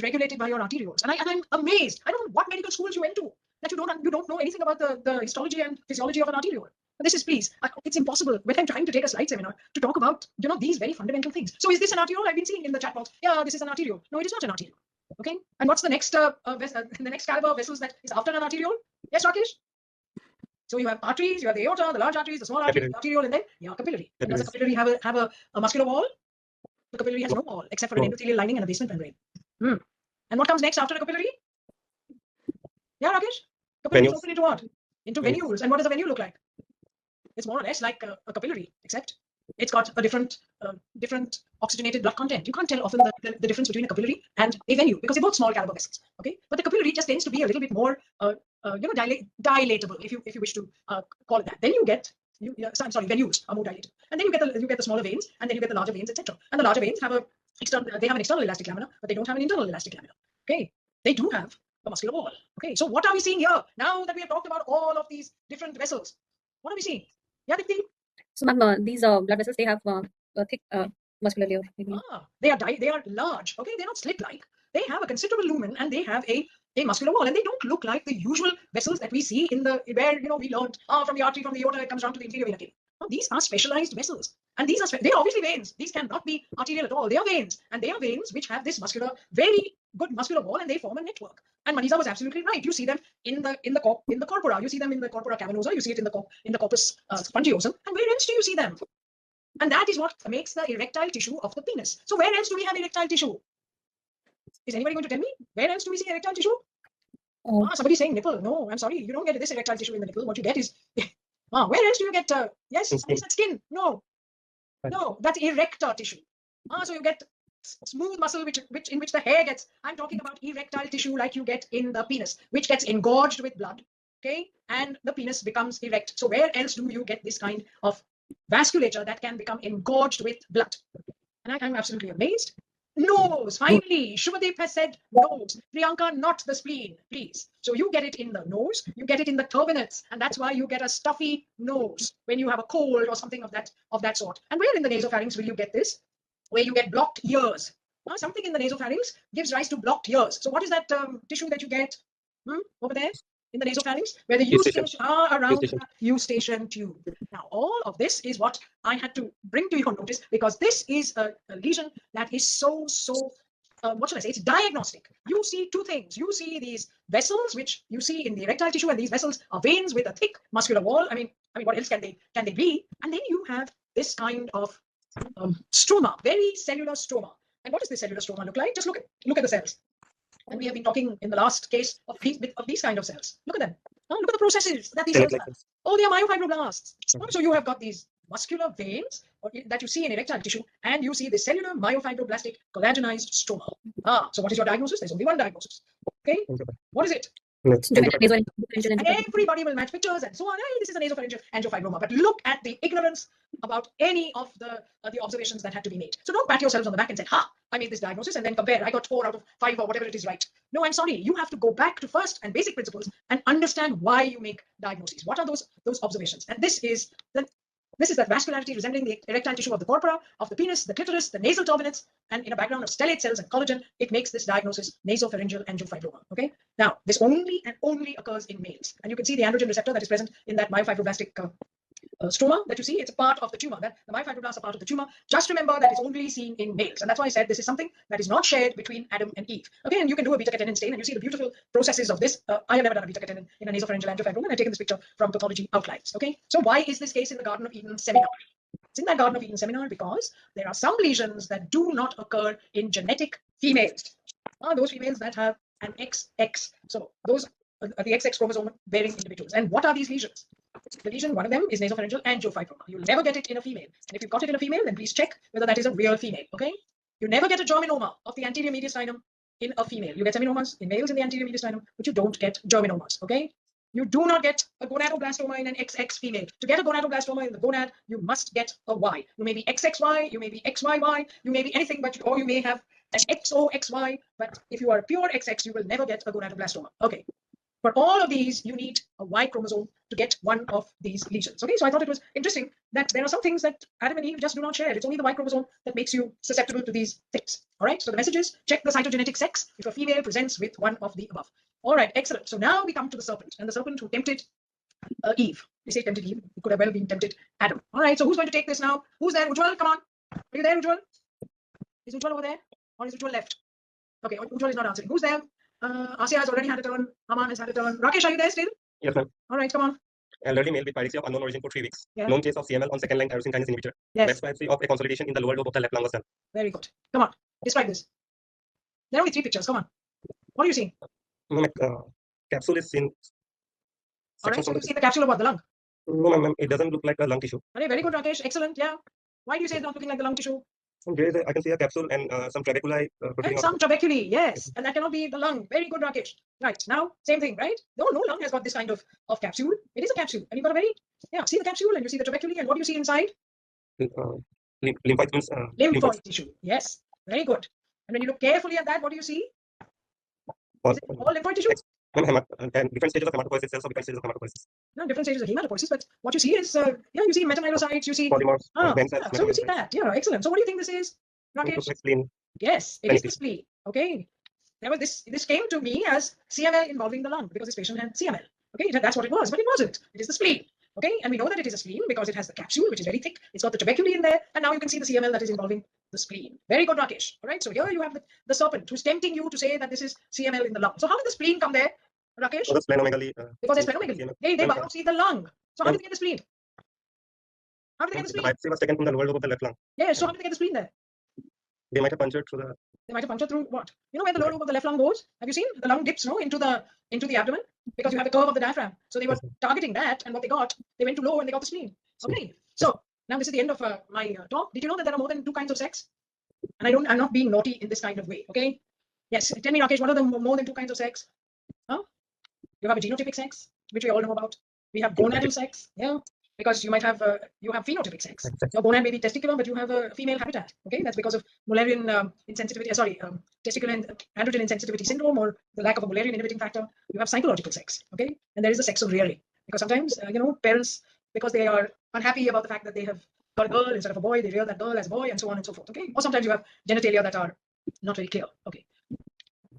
regulated by your arterioles. And I'm amazed. I don't know what medical schools you went to. that you don't know anything about the histology and physiology of an arteriole. But this is, please, it's impossible when I'm trying to take a slide seminar to talk about, these very fundamental things. So is this an arteriole? I've been seeing in the chat box. Yeah, this is an arteriole. No, it is not an arteriole. Okay. And what's the next the next caliber of vessels that is after an arteriole? Yes, Rakesh? So you have arteries, you have the aorta, the large arteries, the small arteries, the arteriole, and then capillary. And does a capillary have a muscular wall? The capillary has no wall except for an endothelial lining and a basement membrane. And what comes next after a capillary? Yeah, Rakesh? Capillary is open into what? Into venules. And what does a venule look like? It's more or less like a capillary, except it's got a different oxygenated blood content. You can't tell often the difference between a capillary and a venule because they're both small caliber vessels. Okay, but the capillary just tends to be a little bit more, dilatable, if you wish to call it that. Then you get venules are more dilated, and then you get the smaller veins, and then you get the larger veins, etc. And the larger veins have an external elastic lamina, but they don't have an internal elastic lamina. Okay, they do have a muscular wall. Okay, so what are we seeing here now that we have talked about all of these different vessels? What are we seeing? Yeah, Dipti? So, ma'am, these blood vessels, they have a thick muscular layer. They are large. Okay, they're not slit-like. They have a considerable lumen and they have a muscular wall, and they don't look like the usual vessels that we see in where we learned from the artery, from the aorta, it comes down to the inferior vena cava. No, these are specialized vessels, and they are obviously veins. These cannot be arterial at all. They are veins, and they are veins which have this very good muscular wall, and they form a network. And Manisa was absolutely right. You see them in the corpora. You see them in the corpora cavernosa. You see it in the corpus spongiosum. And where else do you see them? And that is what makes the erectile tissue of the penis. So where else do we have erectile tissue? Is anybody going to tell me? Where else do we see erectile tissue? Somebody's saying nipple. No, I'm sorry. You don't get this erectile tissue in the nipple. What you get is... where else do you get... yes, somebody said skin. No, that's erector tissue. So you get smooth muscle in which the hair gets... I'm talking about erectile tissue like you get in the penis, which gets engorged with blood. Okay, and the penis becomes erect. So where else do you get this kind of vasculature that can become engorged with blood? And I'm absolutely amazed. Nose, finally, Shubhadeep has said nose. Priyanka, not the spleen, please. So you get it in the nose, you get it in the turbinates, and that's why you get a stuffy nose when you have a cold or something of that sort. And where in the nasopharynx will you get this? Where you get blocked ears. Something in the nasopharynx gives rise to blocked ears. So what is that tissue that you get over there? In the nasopharynx, where the eustachian are around the eustachian tube. Now, all of this is what I had to bring to your notice because this is a lesion that is so what should I say? It's diagnostic. You see two things. You see these vessels, which you see in the erectile tissue, and these vessels are veins with a thick muscular wall. I mean, what else can they be? And then you have this kind of stroma, very cellular stroma. And what does this cellular stroma look like? Just look at the cells. And we have been talking in the last case of these kind of cells. Look at them. Look at the processes that these cells have. Oh, they are myofibroblasts. So you have got these muscular veins that you see in erectile tissue, and you see the cellular myofibroblastic collagenized stroma. So what is your diagnosis? There's only one diagnosis. Okay. What is it? And everybody will match pictures and so on. Hey, this is a nasopharyngeal angiofibroma. But look at the ignorance about any of the observations that had to be made. So don't pat yourselves on the back and say, I made this diagnosis and then compare. I got 4 out of 5 or whatever it is right. No, I'm sorry. You have to go back to first and basic principles and understand why you make diagnoses. What are those observations? And this is that vascularity resembling the erectile tissue of the corpora, of the penis, the clitoris, the nasal turbinates, and in a background of stellate cells and collagen, it makes this diagnosis nasopharyngeal angiofibroma. Okay. Now, this only occurs in males, and you can see the androgen receptor that is present in that myofibroblastic stroma that you see. It's a part of the tumor. That the myofibroblasts are part of the tumor. Just remember that it's only seen in males, and that's why I said this is something that is not shared between Adam and Eve. Okay, and you can do a beta-catenin stain, and you see the beautiful processes of this. I have never done a beta-catenin in a nasopharyngeal angiofibroma, and I've taken this picture from Pathology Outlines. Okay, so why is this case in the Garden of Eden seminar? It's in that Garden of Eden seminar because there are some lesions that do not occur in genetic females. Those females that have an XX. So those are the XX chromosome bearing individuals. And what are these lesions? The lesion, one of them is nasopharyngeal angiofibroma. You'll never get it in a female. And if you've got it in a female, then please check whether that is a real female. Okay? You never get a germinoma of the anterior mediastinum in a female. You get seminomas in males in the anterior mediastinum, but you don't get germinomas. Okay? You do not get a gonadoblastoma in an XX female. To get a gonadoblastoma in the gonad, you must get a Y. You may be XXY, you may be XYY, you may be anything, or you may have an XOXY. But if you are a pure XX, you will never get a gonadoblastoma. Okay. For all of these, you need a Y chromosome to get one of these lesions. Okay, so I thought it was interesting that there are some things that Adam and Eve just do not share. It's only the Y chromosome that makes you susceptible to these things. All right, so the message is check the cytogenetic sex if a female presents with one of the above. All right, excellent. So now we come to the serpent, and the serpent who tempted Eve. We say tempted Eve. It could have well been tempted Adam. All right, so who's going to take this now? Who's there? Ujjwal, come on. Are you there, Ujjwal? Is Ujjwal over there? Or is Ujjwal left? Okay, Ujjwal is not answering. Who's there? Asya has already had a turn. Aman has had a turn. Rakesh, are you there still? Yes, ma'am. All right, come on. Elderly male with pyrexia of unknown origin for 3 weeks. Yeah. Known case of CML on second line tyrosine kinase inhibitor. Yes. West biopsy of a consolidation in the lower lobe of the left lung cell. Very good. Come on. Describe this. There are only 3 pictures. Come on. What are you seeing? Capsule is seen. All right, so you see the capsule of what? The lung? No, ma'am. It doesn't look like a lung tissue. Okay, very good, Rakesh. Excellent. Yeah. Why do you say it's not looking like the lung tissue? I can see a capsule and some trabeculi. And some trabeculae, yes. And that cannot be the lung. Very good, Rakesh. Right. Now, same thing, right? No lung has got this kind of capsule. It is a capsule. And you've got a very, see the capsule and you see the trabeculae. And what do you see inside? Lymphoid means, lymphoid tissue. Yes. Very good. And when you look carefully at that, what do you see? Is it all lymphoid tissue? And different stages of hematopoiesis cells or different stages of hematopoiesis. No, different stages of hematopoiesis, but what you see is, you see metamyelocytes, you see polymorphs, yeah, so you see that, yeah, excellent. So what do you think this is, Rakesh? Yes, it is the spleen. Okay, this came to me as CML involving the lung because this patient had CML. Okay, that's what it was, but it wasn't. It is the spleen. Okay, and we know that it is a spleen because it has the capsule, which is very thick. It's got the trabeculae in there, and now you can see the CML that is involving the spleen. Very good, Rakesh. All right, so here you have the serpent who's tempting you to say that this is CML in the lung. So how did the spleen come there, Rakesh? Because there's splenomegaly. They biopsy the lung. So how did they get the spleen? How did they get the spleen? The biopsy was taken from the lower lobe of the left lung. Yeah, so how did they get the spleen there? They might have punctured through the. They might have punctured through what? You know where the lower lobe of the left lung goes? Have you seen? The lung dips, no, into the abdomen because you have the curve of the diaphragm. So they were targeting that, and what they got, they went too low and they got the spleen. Okay. So now this is the end of my talk. Did you know that there are more than 2 kinds of sex? And I'm not being naughty in this kind of way. Okay. Yes. Tell me, Rakesh, what are the more than 2 kinds of sex? Huh? You have a genotypic sex, which we all know about. We have gonadal sex. Yeah. Because you might have phenotypic sex. Your gonad may be testicular, but you have a female habitat. Okay, that's because of Mullerian insensitivity. Testicular androgen insensitivity syndrome, or the lack of a Mullerian inhibiting factor. You have psychological sex. Okay, and there is the sex of rearing, because sometimes parents, because they are unhappy about the fact that they have got a girl instead of a boy, they rear that girl as a boy, and so on and so forth. Okay, or sometimes you have genitalia that are not very clear. Okay.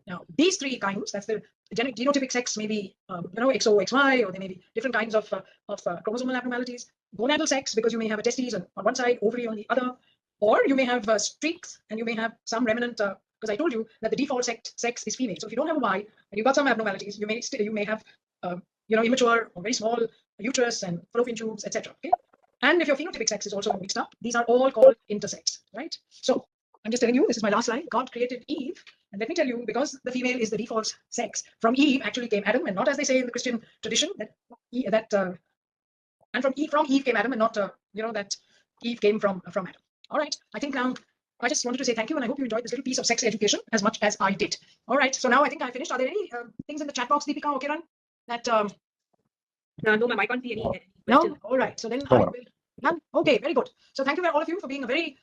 Now, these 3 kinds, that's the genotypic sex, may be XO, XY, or there may be different kinds of chromosomal abnormalities. Gonadal sex, because you may have a testes on one side, ovary on the other, or you may have streaks, and you may have some remnant. Because I told you that the default sex is female. So if you don't have a Y and you've got some abnormalities, you may have immature or very small uterus and fallopian tubes, etc. Okay, and if your phenotypic sex is also mixed up, these are all called intersex, right? So I'm just telling you, this is my last line. God created Eve. And let me tell you, because the female is the default sex, from Eve actually came Adam, and not as they say in the Christian tradition and from Eve came Adam, and not that Eve came from Adam. All right. I think now I just wanted to say thank you, and I hope you enjoyed this little piece of sex education as much as I did. All right. So now I think I finished. Are there any things in the chat box, Deepika or Kiran, that No, ma'am, I can't see any no? question. All right. So then I will. None? Okay. Very good. So thank you all of you for being a very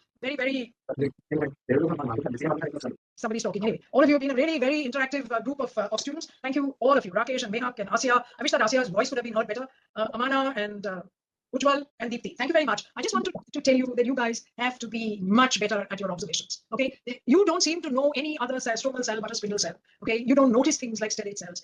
somebody's talking. Anyway, all of you have been a really very interactive group of students. Thank you, all of you, Rakesh and Mehak and Asya. I wish that Asya's voice would have been heard better. Amana and Ujjwal and Deepti. Thank you very much. I just want to tell you that you guys have to be much better at your observations. Okay, you don't seem to know any other stromal cell but a spindle cell. Okay, you don't notice things like stellate cells.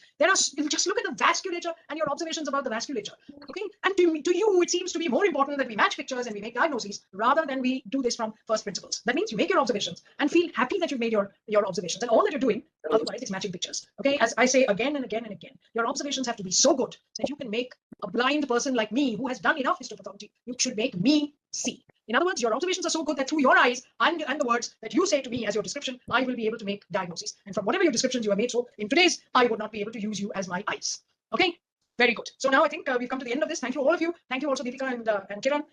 Just look at the vasculature and your observations about the vasculature. Okay, and to you it seems to be more important that we match pictures and we make diagnoses rather than we do this from first principles. That means you make your observations and feel happy that you've made your observations, and all that you're doing otherwise is matching pictures. Okay, as I say again and again and again, your observations have to be so good that you can make a blind person like me who has done enough histopathology, you should make me see. In other words, your observations are so good that through your eyes and the words that you say to me as your description, I will be able to make diagnoses. And from whatever your descriptions you have made, so in today's, I would not be able to use you as my eyes. Okay, very good. So now I think we've come to the end of this. Thank you, all of you. Thank you also, Deepika and Kiran.